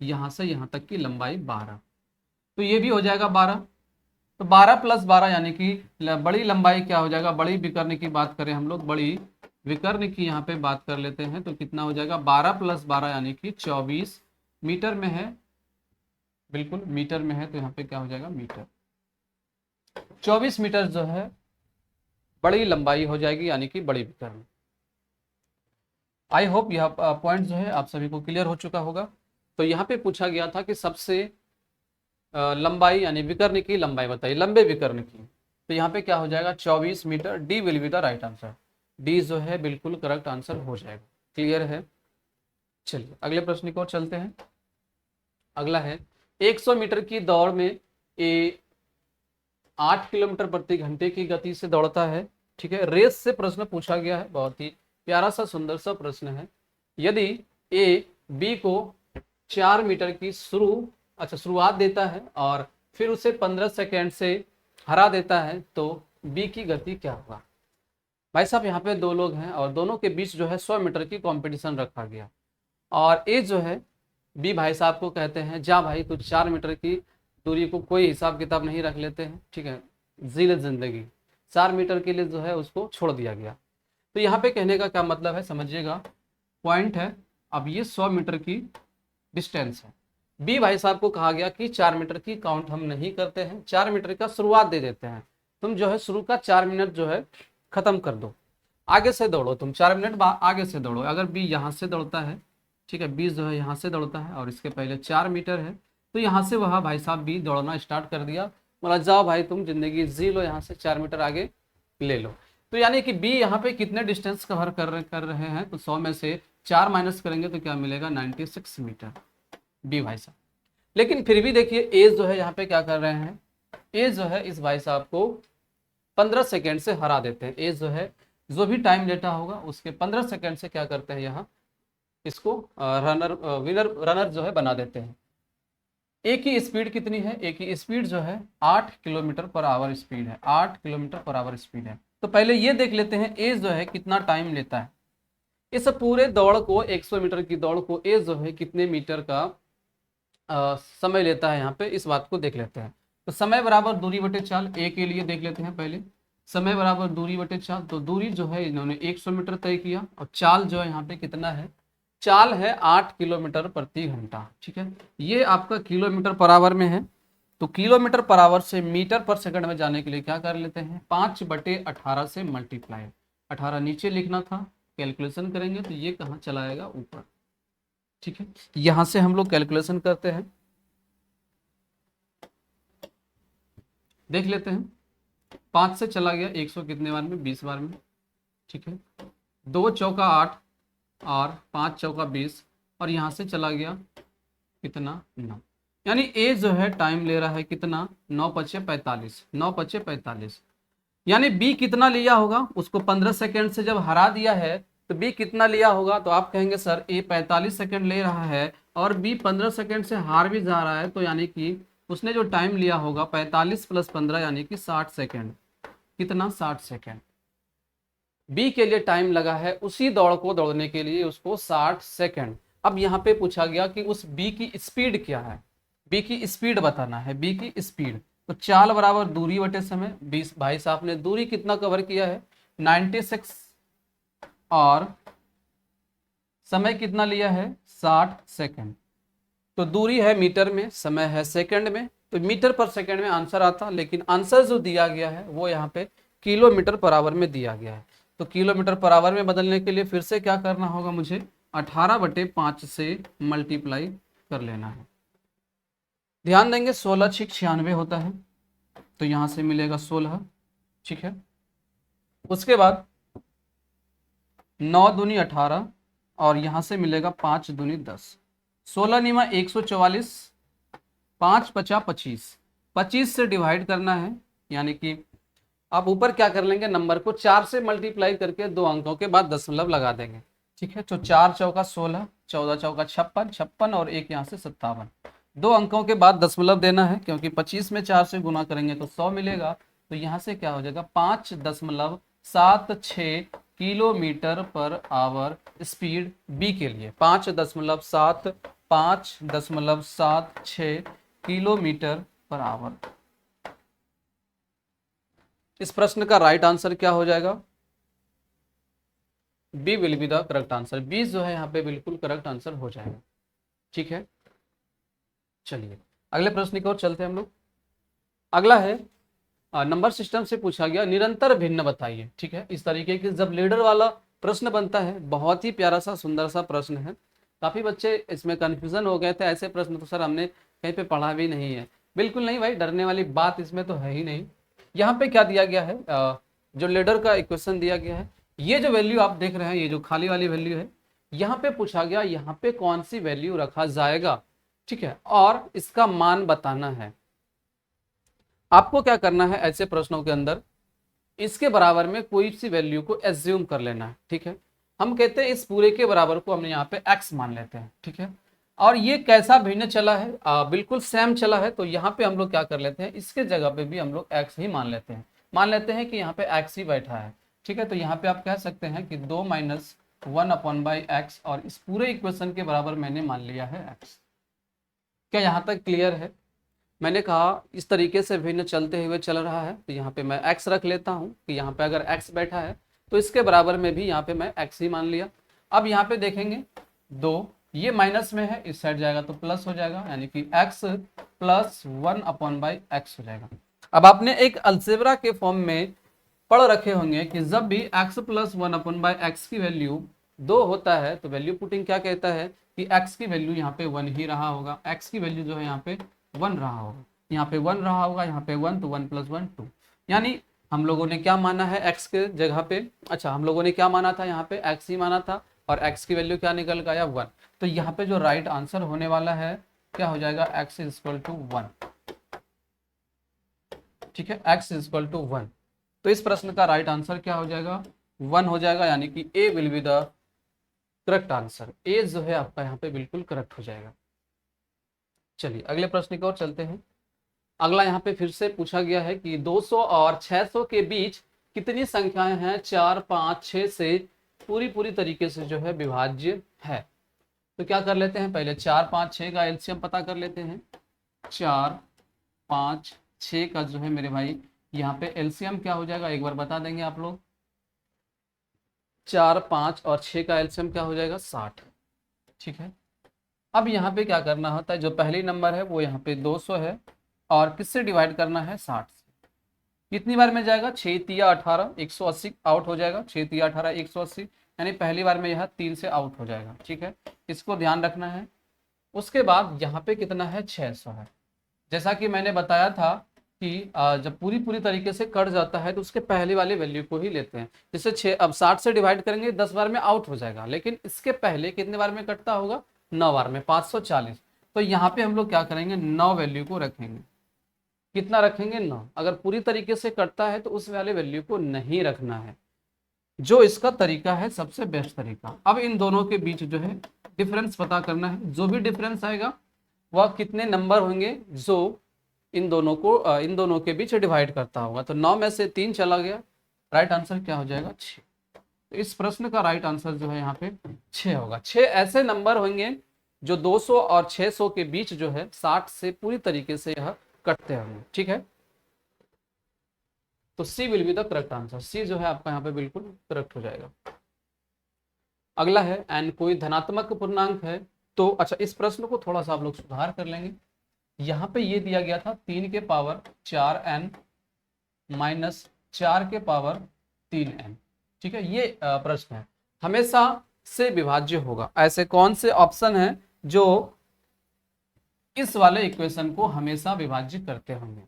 यहाँ से यहाँ तक की लंबाई 12, तो ये भी हो जाएगा 12। तो 12 + 12 यानी कि बड़ी लंबाई क्या हो जाएगा, बड़ी विकर्ण की बात करें हम लोग, बड़ी विकर्ण की यहाँ पे बात कर लेते हैं, तो कितना हो जाएगा 12 + 12 यानी कि 24 मीटर में है, बिल्कुल मीटर में है, तो यहाँ पे क्या हो जाएगा मीटर, 24 मीटर जो है बड़ी लंबाई हो जाएगी यानी कि बड़ी विकर्ण। आई होप यह पॉइंट जो है आप सभी को क्लियर हो चुका होगा। तो यहाँ पे पूछा गया था कि सबसे लंबाई यानी विकर्ण की लंबाई बताइए, लंबे विकर्ण की, तो यहाँ पे क्या हो जाएगा 24 metre. D will be the right answer, D जो है बिल्कुल करेक्ट आंसर हो जाएगा। क्लियर है, चलिए अगले प्रश्न की ओर चलते हैं। अगला है 100 मीटर की दौड़ में ए 8 किलोमीटर प्रति घंटे की गति से दौड़ता है। ठीक है, रेस से प्रश्न पूछा गया है, बहुत ही प्यारा सा सुंदर सा प्रश्न है। यदि ए बी को 4 मीटर की शुरुआत देता है और फिर उसे 15 सेकेंड से हरा देता है, तो बी की गति क्या होगा। भाई साहब यहाँ पे 2 लोग हैं और दोनों के बीच जो है 100 मीटर की कंपटीशन रखा गया और ए जो है बी भाई साहब को कहते हैं जा भाई कुछ 4 मीटर की दूरी को कोई हिसाब किताब नहीं रख लेते हैं, ठीक है, जीले जिंदगी 4 मीटर के लिए जो है उसको छोड़ दिया गया। तो यहाँ पे कहने का क्या मतलब है समझिएगा, पॉइंट है अब ये 100 मीटर की डिस्टेंस है, बी भाई साहब को कहा गया कि 4 मीटर की काउंट हम नहीं करते हैं, 4 मीटर का शुरुआत दे देते हैं, तुम जो है शुरू का 4 मिनट जो है खत्म कर दो, आगे से दौड़ो, तुम 4 मिनट आगे से दौड़ो। अगर बी यहाँ से दौड़ता है, ठीक है, बी जो है यहाँ से दौड़ता है और इसके पहले 4 मीटर है, तो यहाँ से वह भाई साहब बी दौड़ना स्टार्ट कर दिया, बोला जाओ भाई तुम जिंदगी जी लो, यहाँ से 4 मीटर आगे ले लो। तो यानी कि बी यहाँ पे कितने डिस्टेंस कवर कर रहे हैं, तो 100 में से 4 माइनस करेंगे तो क्या मिलेगा 96 मीटर बी भाई साहब। लेकिन फिर भी देखिए ए जो है यहाँ पे क्या कर रहे हैं, ए जो है इस भाई साहब को 15 सेकेंड से हरा देते हैं। ए जो है जो भी टाइम लेटा होगा उसके 15 सेकेंड से क्या करते हैं यहाँ इसको रनर जो है बना देते हैं। ए की स्पीड कितनी है, ए की स्पीड जो है 8 किलोमीटर पर आवर स्पीड है, 8 किलोमीटर पर आवर स्पीड है। तो पहले ये देख लेते हैं ए जो है कितना टाइम लेता है, इस पूरे दौड़ को 100 मीटर की दौड़ को ए जो है कितने मीटर का समय लेता है, यहाँ पे इस बात को देख लेते हैं। तो समय बराबर दूरी बटे चाल, ए के लिए देख लेते हैं पहले, समय बराबर दूरी बटे चाल, तो दूरी जो है इन्होंने 100 मीटर तय किया और चाल जो है यहाँ पे कितना है, चाल है 8 किलोमीटर प्रति घंटा। ठीक है, ये आपका किलोमीटर पर आवर में है, तो किलोमीटर पर आवर से मीटर पर सेकंड में जाने के लिए क्या कर लेते हैं 5/18 से मल्टीप्लाई, 18 नीचे लिखना था, कैलकुलेशन करेंगे तो ये कहाँ चला आएगा ऊपर। ठीक है, यहां से हम लोग कैलकुलेशन करते हैं, देख लेते हैं 5 से चला गया 100 कितने बार में 20 बार में। ठीक है, 2 चौका 8 और 5 चौका 20 और यहां से चला गया कितना 9, यानी ए जो है टाइम ले रहा है कितना 9×5 = 45, 9×5 = 45, यानी बी कितना लिया होगा, उसको 15 सेकेंड से जब हरा दिया है तो बी कितना लिया होगा, तो आप कहेंगे सर ए 45 सेकेंड ले रहा है और बी 15 सेकेंड से हार भी जा रहा है, तो यानी कि उसने जो टाइम लिया होगा 45 + 15 यानी कि 60 सेकेंड, कितना 60 सेकेंड बी के लिए टाइम लगा है उसी दौड़ को दौड़ने के लिए उसको 60 सेकेंड। अब यहाँ पे पूछा गया कि उस बी की स्पीड क्या है, बी की स्पीड बताना है, बी की स्पीड, तो चाल बराबर दूरी बटे समय, 20 भाई साहब ने दूरी कितना कवर किया है 96 और समय कितना लिया है 60 सेकेंड, तो दूरी है मीटर में, समय है सेकंड में, तो मीटर पर सेकंड में आंसर आता, लेकिन आंसर जो दिया गया है वो यहाँ पे किलोमीटर पर आवर में दिया गया है। तो किलोमीटर पर आवर में बदलने के लिए फिर से क्या करना होगा, मुझे 18/5 से मल्टीप्लाई कर लेना है। ध्यान देंगे 16×6 = 96 होता है, तो यहाँ से मिलेगा 16। ठीक है, उसके बाद 9 दूनी 18 और यहां से मिलेगा 5 दूनी 10, 16 निमा 144, 5 पचा 25, 25 से डिवाइड करना है, यानी कि आप ऊपर क्या कर लेंगे, नंबर को 4 से मल्टीप्लाई करके 2 अंकों के बाद दशमलव लगा देंगे। ठीक है, तो 4 चौका 16, 14 चौका 56, 56 और एक यहाँ से 57, 2 अंकों के बाद दशमलव देना है, क्योंकि 25 में 4 से गुना करेंगे तो 100 मिलेगा। तो यहाँ से क्या हो जाएगा 5.76 kilometre per hour speed B के लिए, 5.76 किलोमीटर पर आवर। इस प्रश्न का राइट आंसर क्या हो जाएगा, B will be the correct answer. B जो है यहाँ पे बिल्कुल करेक्ट आंसर हो जाएगा। ठीक है, चलिए अगले प्रश्न की ओर चलते हैं हम लोग। अगला है नंबर सिस्टम से पूछा गया निरंतर भिन्न बताइए। ठीक है, इस तरीके के जब लीडर वाला प्रश्न बनता है, बहुत ही प्यारा सा सुंदर सा प्रश्न है। काफी बच्चे इसमें कंफ्यूजन हो गए थे, ऐसे प्रश्न तो सर हमने कहीं पे पढ़ा भी नहीं है। बिल्कुल नहीं भाई, डरने वाली बात इसमें तो है ही नहीं। यहाँ पे क्या दिया गया है, जो लीडर का इक्वेशन दिया गया है, ये जो वैल्यू आप देख रहे हैं, ये जो खाली वाली वैल्यू है, यहाँ पे पूछा गया यहाँ पे कौन सी वैल्यू रखा जाएगा। ठीक है, और इसका मान बताना है। आपको क्या करना है, ऐसे प्रश्नों के अंदर इसके बराबर में कोई सी वैल्यू को एज्यूम कर लेना है। ठीक है, हम कहते हैं इस पूरे के बराबर को हमने यहाँ पे x मान लेते हैं। ठीक है, और ये कैसा भिन्न चला है, बिल्कुल सेम चला है, तो यहाँ पे हम लोग क्या कर लेते हैं, इसके जगह पे भी हम लोग x ही मान लेते हैं। मान लेते हैं कि यहाँ पे x ही बैठा है। ठीक है, तो यहाँ पे आप कह सकते हैं कि 2 - 1/x, और इस पूरे इक्वेशन के बराबर मैंने मान लिया है x। क्या यहाँ तक क्लियर है? मैंने कहा इस तरीके से भिन्न चलते हुए चल रहा है, तो यहाँ पे मैं x रख लेता हूँ कि यहाँ पे अगर x बैठा है तो इसके बराबर में भी यहाँ पे मैं x ही मान लिया। अब यहाँ पे देखेंगे 2, ये माइनस में है, इस साइड जाएगा तो प्लस हो जाएगा, यानी कि x + 1/x हो जाएगा। अब आपने एक अलजेब्रा के फॉर्म में पढ़ रखे होंगे कि जब भी x + 1/x की वैल्यू 2 होता है तो वैल्यू पुटिंग क्या कहता है कि x की वैल्यू यहाँ पे 1 ही रहा होगा, x की वैल्यू जो है यहाँ पे 1 रहा होगा, यहाँ पे 1 रहा होगा, यहाँ पे 1, तो 1 + 1 2। यानी हम लोगों ने क्या माना है x के जगह पे, अच्छा हम लोगों ने क्या माना था, यहाँ पे x ही माना था, और x की वैल्यू क्या निकल गया 1। तो यहाँ पे जो राइट आंसर होने वाला है क्या हो जाएगा, x = 1। ठीक है, x = 1। तो इस प्रश्न का राइट आंसर क्या हो जाएगा, 1 हो जाएगा, यानी कि A will be the correct answer. A जो है आपका यहाँ पे बिल्कुल करेक्ट हो जाएगा। चलिए अगले प्रश्न की ओर चलते हैं। अगला यहाँ पे फिर से पूछा गया है कि 200 और 600 के बीच कितनी संख्याएं हैं 4, 5, 6 से पूरी तरीके से जो है विभाज्य है। तो क्या कर लेते हैं, पहले 4, 5, 6 का एलसीएम पता कर लेते हैं। 4, 5, 6 का जो है मेरे भाई यहाँ पे एलसीएम क्या हो जाएगा, एक बार बता देंगे आप लोग। 4, 5 और 6 का एलसीएम क्या हो जाएगा, 60। ठीक है, अब यहाँ पे क्या करना होता है, जो पहली नंबर है वो यहाँ पे 200 है, और किससे डिवाइड करना है, 60 से। कितनी बार में जाएगा, 6 तिया 18, 180 आउट हो जाएगा, 6 तिया 18 180, यानी पहली बार में यह 3 से आउट हो जाएगा। ठीक है, इसको ध्यान रखना है। उसके बाद यहाँ पे कितना है, 600 है। जैसा कि मैंने बताया था कि जब पूरी तरीके से कट जाता है तो उसके पहले वाले वैल्यू को ही लेते हैं। जैसे 6, अब 60 से डिवाइड करेंगे 10 बार में आउट हो जाएगा, लेकिन इसके पहले कितने बार में कटता होगा, 9 बार में, 540। तो यहाँ पे हम लोग क्या करेंगे, 9 वैल्यू को रखेंगे। कितना रखेंगे, 9। अगर पूरी तरीके से कटता है तो उस वाले वैल्यू को नहीं रखना है, जो इसका तरीका है सबसे बेस्ट तरीका। अब इन दोनों के बीच जो है डिफरेंस पता करना है। जो भी डिफरेंस आएगा वह कितने नंबर होंगे जो इन दोनों के बीच डिवाइड करता होगा। तो 9 में से 3 चला गया, राइट आंसर क्या हो जाएगा, 6। तो इस प्रश्न का राइट आंसर जो है यहाँ पे 6 होगा। 6 ऐसे नंबर होंगे जो 200 और 600 के बीच जो है 60 से पूरी तरीके से यह कटते होंगे। ठीक है, तो C will be the correct answer. C जो है आपका यहाँ पे बिल्कुल करेक्ट हो जाएगा। अगला है एन कोई धनात्मक पूर्णांक है। तो अच्छा, इस प्रश्न को थोड़ा सा आप लोग सुधार कर लेंगे। यहाँ पे ये दिया गया था 3 के पावर 4n माइनस 4 के पावर 3n। ठीक है, ये प्रश्न है, हमेशा से विभाज्य होगा। ऐसे कौन से ऑप्शन हैं जो इस वाले इक्वेशन को हमेशा विभाज्य करते होंगे।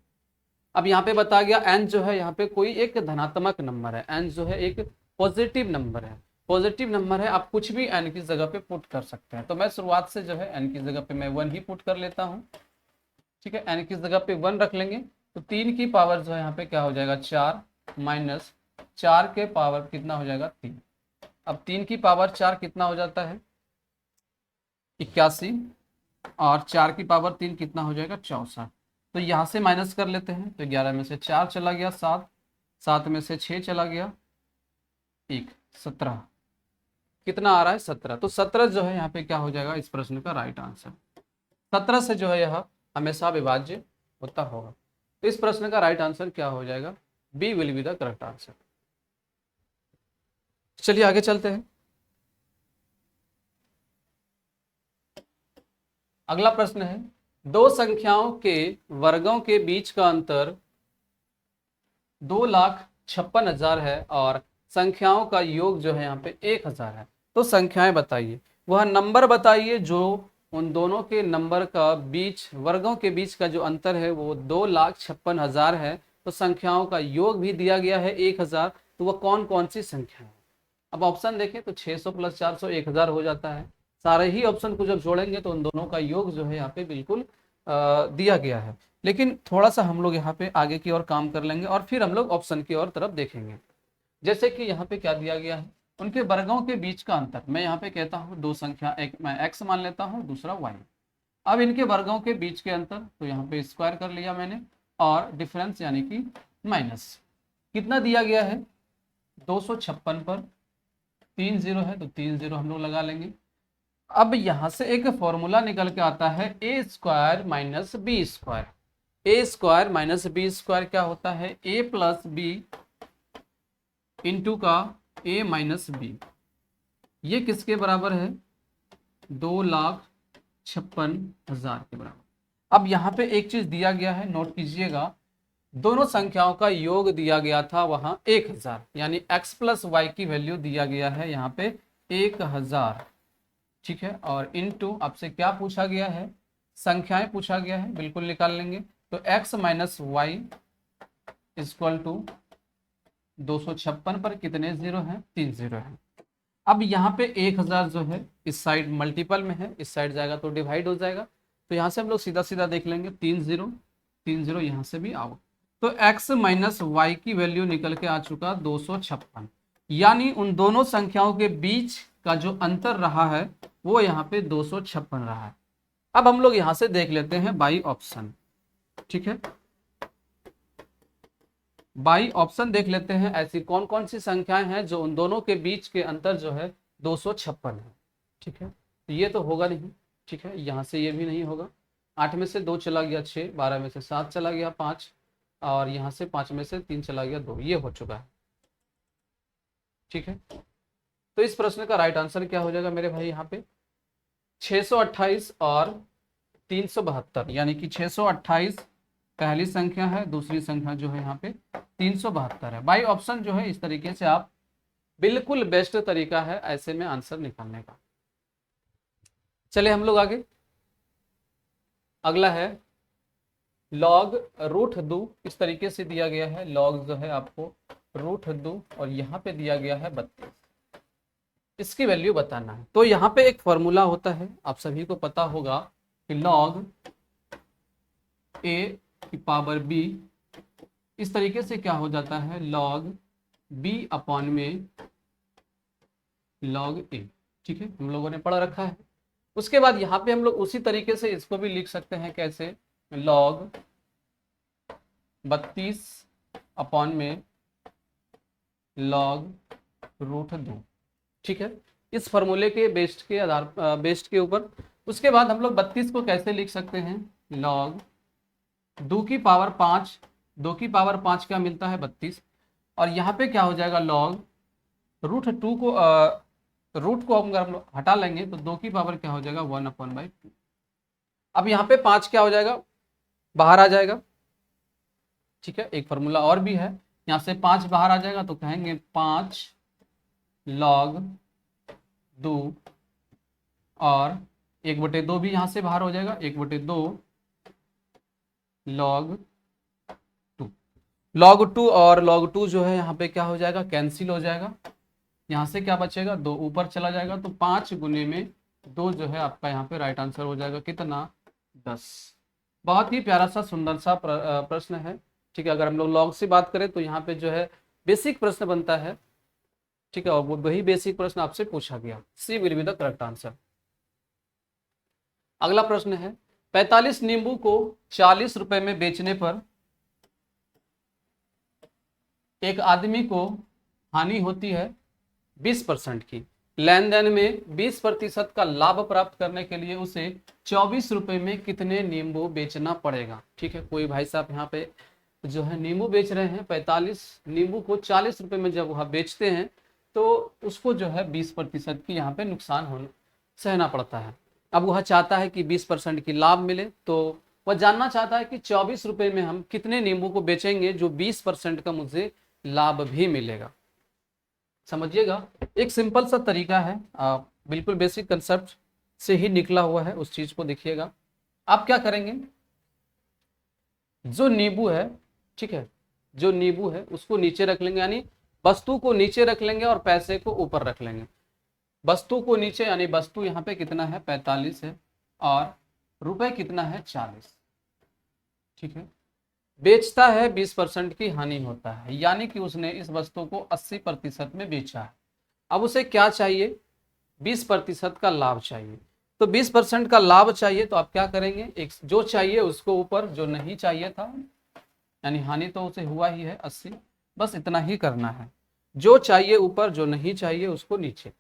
अब यहाँ पे बता गया n जो है यहाँ पे कोई एक धनात्मक नंबर है, n जो है एक पॉजिटिव नंबर है, पॉजिटिव नंबर है, आप कुछ भी n की जगह पे पुट कर सकते हैं। तो मैं शुरुआत से जो है n की जगह पे मैं 1 ही पुट कर लेता हूँ, ठीक है, n की जगह पे 1 रख लेंगे। तो 3 की पावर जो है यहाँ पे क्या हो जाएगा 4 माइनस 4 के पावर कितना हो जाएगा 3। अब 3 की पावर 4 कितना हो जाता है 81, और 4 की पावर 3 कितना हो जाएगा 64। तो यहाँ से माइनस कर लेते हैं, तो 11 में से 4 चला गया 7, 7 में से 6 चला गया 1, 17, कितना आ रहा है 17। तो 17 जो है यहाँ पे क्या हो जाएगा इस प्रश्न का राइट आंसर। 17 से जो है यह हमेशा विभाज्य होता होगा। तो इस प्रश्न का राइट आंसर क्या हो जाएगा, B will be the correct answer. चलिए आगे चलते हैं। अगला प्रश्न है, दो संख्याओं के वर्गों के बीच का अंतर 2,56,000 है और संख्याओं का योग जो है यहाँ पे 1,000 है। तो संख्याएं बताइए, वह नंबर बताइए जो उन दोनों के नंबर का बीच, वर्गों के बीच का जो अंतर है वो 2,56,000 है। तो संख्याओं का योग भी दिया गया है 1,000। तो वह कौन कौन सी संख्या है। अब ऑप्शन देखें तो 600 + 400 1,000 हो जाता है। सारे ही ऑप्शन को जब जोड़ेंगे तो उन दोनों का योग जो है यहाँ पे बिल्कुल दिया गया है। लेकिन थोड़ा सा हम लोग यहाँ पे आगे की ओर काम कर लेंगे और फिर हम लोग ऑप्शन की ओर तरफ देखेंगे। जैसे कि यहाँ पे क्या दिया गया है, उनके वर्गों के बीच का अंतर। मैं यहाँ पे कहता हूँ दो संख्या, एक मैं x मान लेता हूँ, दूसरा y। अब इनके वर्गों के बीच के अंतर, तो यहाँ पे स्क्वायर कर लिया मैंने, और डिफरेंस यानी कि माइनस कितना दिया गया है 256 पर 3 0 है, तो 3 0 हम लोग लगा लेंगे। अब यहाँ से एक फॉर्मूला निकल के आता है a square minus B square. A square minus B square क्या होता है, a प्लस बी इंटू का a माइनस बी। ये किसके बराबर है 2,56,000 के बराबर। अब यहाँ पे एक चीज दिया गया है, नोट कीजिएगा, दोनों संख्याओं का योग दिया गया था वहां 1,000, यानी x प्लस वाई की वैल्यू दिया गया है यहाँ पे 1,000, ठीक है। और इनटू आपसे क्या पूछा गया है, संख्याएं पूछा गया है, बिल्कुल निकाल लेंगे। तो x minus Y equal to 256 पर कितने जीरो हैं 3 जीरो हैं। अब यहाँ पे 1,000 जो है इस साइड मल्टीपल में है, इस साइड जाएगा तो डिवाइड हो जाएगा। तो यहाँ से हम लोग सीधा सीधा देख लेंगे 3 0 3 0 यहाँ से भी आओ। तो x माइनस वाई की वैल्यू निकल के आ चुका 256, यानी उन दोनों संख्याओं के बीच का जो अंतर रहा है वो यहाँ पे 256 रहा है। अब हम लोग यहाँ से देख लेते हैं बाई ऑप्शन, ठीक है, बाई ऑप्शन देख लेते हैं ऐसी कौन कौन सी संख्याएं हैं जो उन दोनों के बीच के अंतर जो है 256 है, ठीक है। तो ये तो होगा नहीं, ठीक है, यहाँ से ये भी नहीं होगा। 8 में से 2 चला गया 6, 12 में से 7 चला गया 5, और यहाँ से 5 में से 3 चला गया 2, ये हो चुका है, ठीक है। तो इस प्रश्न का राइट आंसर क्या हो जाएगा मेरे भाई, यहाँ पे 628 और 372, यानी कि 628 पहली संख्या है, दूसरी संख्या जो है यहाँ पे 372 है। बाई ऑप्शन जो है इस तरीके से आप बिल्कुल बेस्ट तरीका है ऐसे में आंसर निकालने का। चले हम लोग आगे। अगला है लॉग रूट 2, इस तरीके से दिया गया है, लॉग जो है आपको रूट 2 और यहाँ पे दिया गया है 32, इसकी वैल्यू बताना है। तो यहाँ पे एक फॉर्मूला होता है, आप सभी को पता होगा कि लॉग ए की पावर बी, इस तरीके से क्या हो जाता है लॉग बी अपॉन में लॉग ए, ठीक है, हम लोगों ने पढ़ रखा है। उसके बाद यहाँ पे हम लोग उसी तरीके से इसको भी लिख सकते हैं, कैसे, लॉग 32 अपॉन में लॉग रूट 2, ठीक है, इस फॉर्मूले के बेस्ड के आधार बेस्ड के ऊपर। उसके बाद हम लोग 32 को कैसे लिख सकते हैं, लॉग 2 की पावर 5, 2 की पावर 5 क्या मिलता है 32, और यहाँ पे क्या हो जाएगा लॉग रूट 2 को रूट को अगर हम लोग हटा लेंगे तो 2 की पावर क्या हो जाएगा 1/2। अब यहाँ पे 5 क्या हो जाएगा बाहर आ जाएगा, ठीक है, एक फॉर्मूला और भी है, यहाँ से 5 बाहर आ जाएगा तो कहेंगे 5 लॉग 2, और 1/2 भी यहाँ से बाहर हो जाएगा, 1/2 लॉग 2, log 2 और log 2 जो है यहाँ पे क्या हो जाएगा, कैंसिल हो जाएगा। यहाँ से क्या बचेगा, 2 ऊपर चला जाएगा, तो 5 गुने में 2 जो है आपका यहाँ पे राइट आंसर हो जाएगा कितना, 10। बहुत ही प्यारा सा सुंदर सा प्रश्न है। ठीक है, अगर हम लोग लॉग से बात करें तो यहाँ पे जो है बेसिक प्रश्न बनता है। ठीक है, और वो वही बेसिक प्रश्न आपसे पूछा गया, C will be the correct answer. अगला प्रश्न है, 45 नींबू को 40 रुपए में बेचने पर एक आदमी को हानि होती है 20% की। लेन देन में 20% का लाभ प्राप्त करने के लिए उसे 24 रुपए में कितने नींबू बेचना पड़ेगा। ठीक है, कोई भाई साहब यहाँ पे जो है नींबू बेच रहे हैं, 45 नींबू को 40 रुपए में जब वह बेचते हैं तो उसको जो है 20% की यहाँ पे नुकसान होना सहना पड़ता है। अब वह चाहता है कि 20% की लाभ मिले, तो वह जानना चाहता है कि 24 रुपए में हम कितने नींबू को बेचेंगे जो 20% का मुझे लाभ भी मिलेगा। समझिएगा, एक सिंपल सा तरीका है, बिल्कुल बेसिक कंसेप्ट से ही निकला हुआ है, उस चीज को देखिएगा। आप क्या करेंगे, जो नींबू है, ठीक है, जो नींबू है उसको नीचे रख लेंगे, यानी वस्तु को नीचे रख लेंगे और पैसे को ऊपर रख लेंगे। वस्तु को नीचे, यानी वस्तु यहाँ पे कितना है, 45 है, और रुपए कितना है, 40। ठीक है, बेचता है 20% की हानि होता है, यानी कि उसने इस वस्तु को 80% में बेचा है। अब उसे क्या चाहिए, 20% का लाभ चाहिए। तो 20% का लाभ चाहिए तो आप क्या करेंगे, एक जो चाहिए उसको ऊपर, जो नहीं चाहिए था, यानी हानि तो उसे हुआ ही है 80, बस इतना ही करना है। जो चाहिए ऊपर, जो नहीं चाहिए उसको नीचे।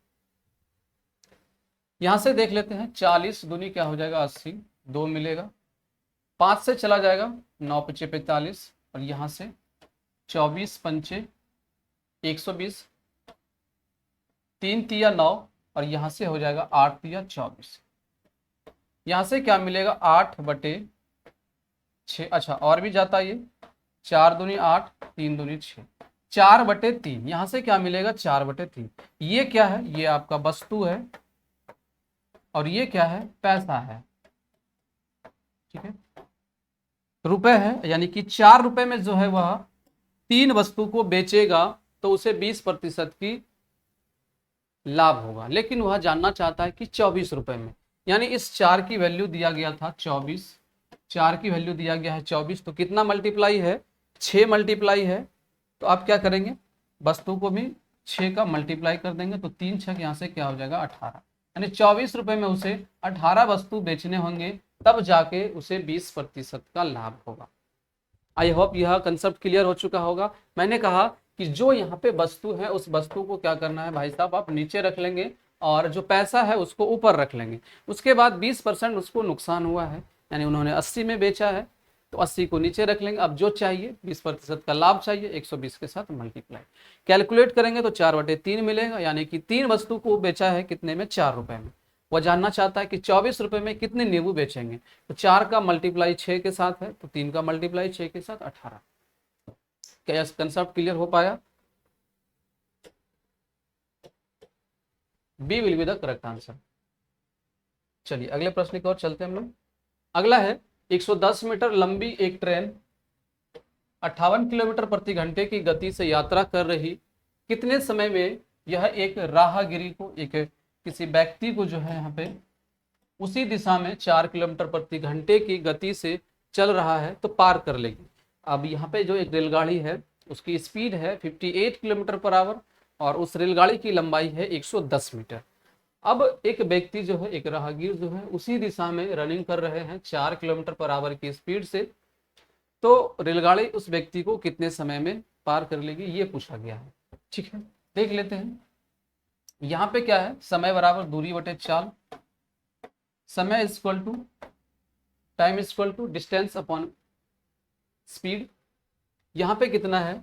यहां से देख लेते हैं, 40 दूनी क्या हो जाएगा, 80, 2 मिलेगा, 5 से चला जाएगा, 9 पचे 45, और यहां से 24 पंचे 120, 3 तिया 9, और यहां से हो जाएगा 8 तिया 24। यहां से क्या मिलेगा, 8/6, अच्छा और भी जाता है ये, 4 दूनी 8, 3 दूनी 6, 4/3। यहां से क्या मिलेगा, 4/3। ये क्या है, ये आपका वस्तु है, और ये क्या है, पैसा है। ठीक है, रुपए है, यानी कि 4 रुपए में जो है वह 3 वस्तु को बेचेगा तो उसे 20% की लाभ होगा, लेकिन वह जानना चाहता है कि 24 रुपए में, यानी इस 4 की वैल्यू दिया गया था 24, 4 की वैल्यू दिया गया है 24, तो कितना मल्टीप्लाई है, 6 मल्टीप्लाई है। तो आप क्या करेंगे, वस्तु को भी 6 का मल्टीप्लाई कर देंगे, तो 3 6 यहाँ से क्या हो जाएगा, 18, यानी 24 रुपए में उसे 18 वस्तु बेचने होंगे, तब जाके उसे 20% का लाभ होगा। आई होप यह कंसेप्ट क्लियर हो चुका होगा। मैंने कहा कि जो यहाँ पे वस्तु है उस वस्तु को क्या करना है भाई साहब, आप नीचे रख लेंगे और जो पैसा है उसको ऊपर रख लेंगे। उसके बाद 20% उसको नुकसान हुआ है, यानी उन्होंने 80 में बेचा है तो 80 को नीचे रख लेंगे। अब जो चाहिए 20% का लाभ चाहिए, 120 के साथ मल्टीप्लाई कैलकुलेट करेंगे तो 4/3 मिलेगा, यानी कि 3 वस्तु को बेचा है कितने में, 4 रुपए में। वह जानना चाहता है कि 24 रुपए में कितने नींबू बेचेंगे, तो 4 का मल्टीप्लाई 6 के साथ है, तो 3 का मल्टीप्लाई 6 के साथ 18। क्या यह कंसेप्ट क्लियर हो पाया? B will be the correct answer. चलिए अगले प्रश्न की ओर चलते हैं हम लोग। अगला है, 110 मीटर लंबी एक ट्रेन 58 किलोमीटर प्रति घंटे की गति से यात्रा कर रही, कितने समय में यह एक राहगीरी को, एक किसी व्यक्ति को जो है यहाँ पे उसी दिशा में 4 किलोमीटर प्रति घंटे की गति से चल रहा है तो पार कर लेगी। अब यहाँ पे जो एक रेलगाड़ी है उसकी स्पीड है 58 किलोमीटर पर आवर और उस रेलगाड़ी की लंबाई है 110 मीटर। अब एक व्यक्ति जो है, एक राहगीर जो है, उसी दिशा में रनिंग कर रहे हैं 4 किलोमीटर पर आवर की स्पीड से, तो रेलगाड़ी उस व्यक्ति को कितने समय में पार कर लेगी, ये पूछा गया है। ठीक है, देख लेते हैं। यहाँ पे क्या है, समय बराबर दूरी बटे चाल, समय is equal to time is equal to distance upon speed. यहाँ पे कितना है,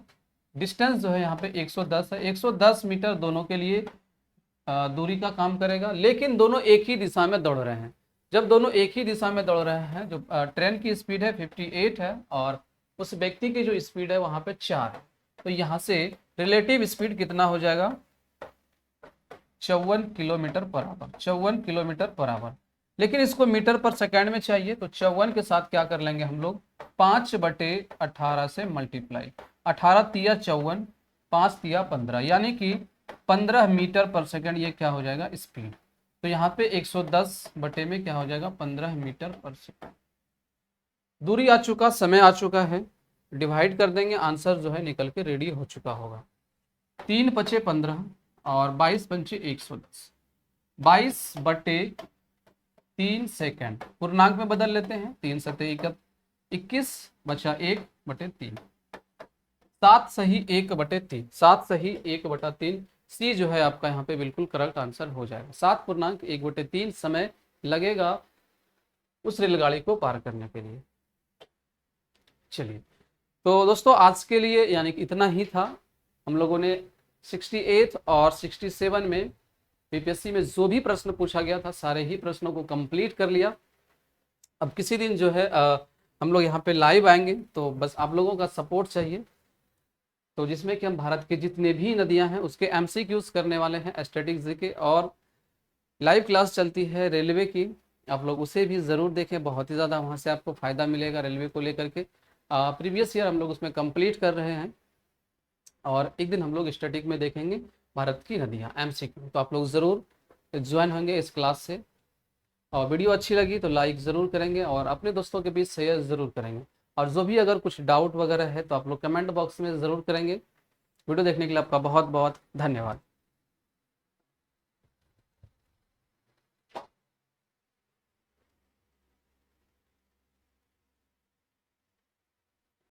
डिस्टेंस जो है यहाँ पे 110 है, 110 मीटर दोनों के लिए दूरी का काम करेगा, लेकिन दोनों एक ही दिशा में दौड़ रहे हैं। जब दोनों एक ही दिशा में दौड़ रहे हैं, जो ट्रेन की स्पीड है 58 है और उस व्यक्ति की जो स्पीड है वहाँ पे 4 है, तो यहाँ से रिलेटिव स्पीड कितना हो जाएगा, 54 kilometre per hour, 54 kilometre per hour. लेकिन इसको मीटर पर सेकेंड में चाहिए, तो 54 के साथ क्या कर लेंगे हम लोग, 5/18 से मल्टीप्लाई, 18 तिया 54, 5 तिया 15, यानी कि 15 मीटर पर सेकेंड ये क्या हो जाएगा स्पीड। तो यहाँ पे 110 बटे में क्या हो जाएगा 15 मीटर पर सेकेंड। दूरी आ चुका, समय आ चुका है, डिवाइड कर देंगे, आंसर जो है निकल के रेडी हो चुका होगा। 3 पचे 15 और 22 पंचे 110, 22/3 सेकेंड पूर्णांक में बदल लेते हैं, 3 सते 21 बचा 1/3, 7 सही 1/3, 7 सही 1/3, सी जो है आपका यहाँ पे बिल्कुल करेक्ट आंसर हो जाएगा। 7/1/3 समय लगेगा उस रेलगाड़ी को पार करने के लिए। चलिए, तो दोस्तों आज के लिए यानी कि इतना ही था। हम लोगों ने 68 और 67 में बीपीएससी में जो भी प्रश्न पूछा गया था सारे ही प्रश्नों को कंप्लीट कर लिया। अब किसी दिन जो है हम लोग यहाँ पे लाइव आएंगे, तो बस आप लोगों का सपोर्ट चाहिए, तो जिसमें कि हम भारत के जितने भी नदियां हैं उसके एमसीक्यूज करने वाले हैं, स्टैटिक्स जीके, और लाइव क्लास चलती है रेलवे की, आप लोग उसे भी ज़रूर देखें, बहुत ही ज़्यादा वहाँ से आपको फ़ायदा मिलेगा रेलवे को लेकर के। प्रीवियस ईयर हम लोग उसमें कंप्लीट कर रहे हैं, और एक दिन हम लोग स्टैटिक में देखेंगे भारत की नदियाँ एमसीक्यू, तो आप लोग ज़रूर ज्वाइन होंगे इस क्लास से। और वीडियो अच्छी लगी तो लाइक ज़रूर करेंगे और अपने दोस्तों के बीच शेयर ज़रूर करेंगे, और जो भी अगर कुछ डाउट वगैरह है तो आप लोग कमेंट बॉक्स में ज़रूर करेंगे। वीडियो देखने के लिए आपका बहुत बहुत धन्यवाद।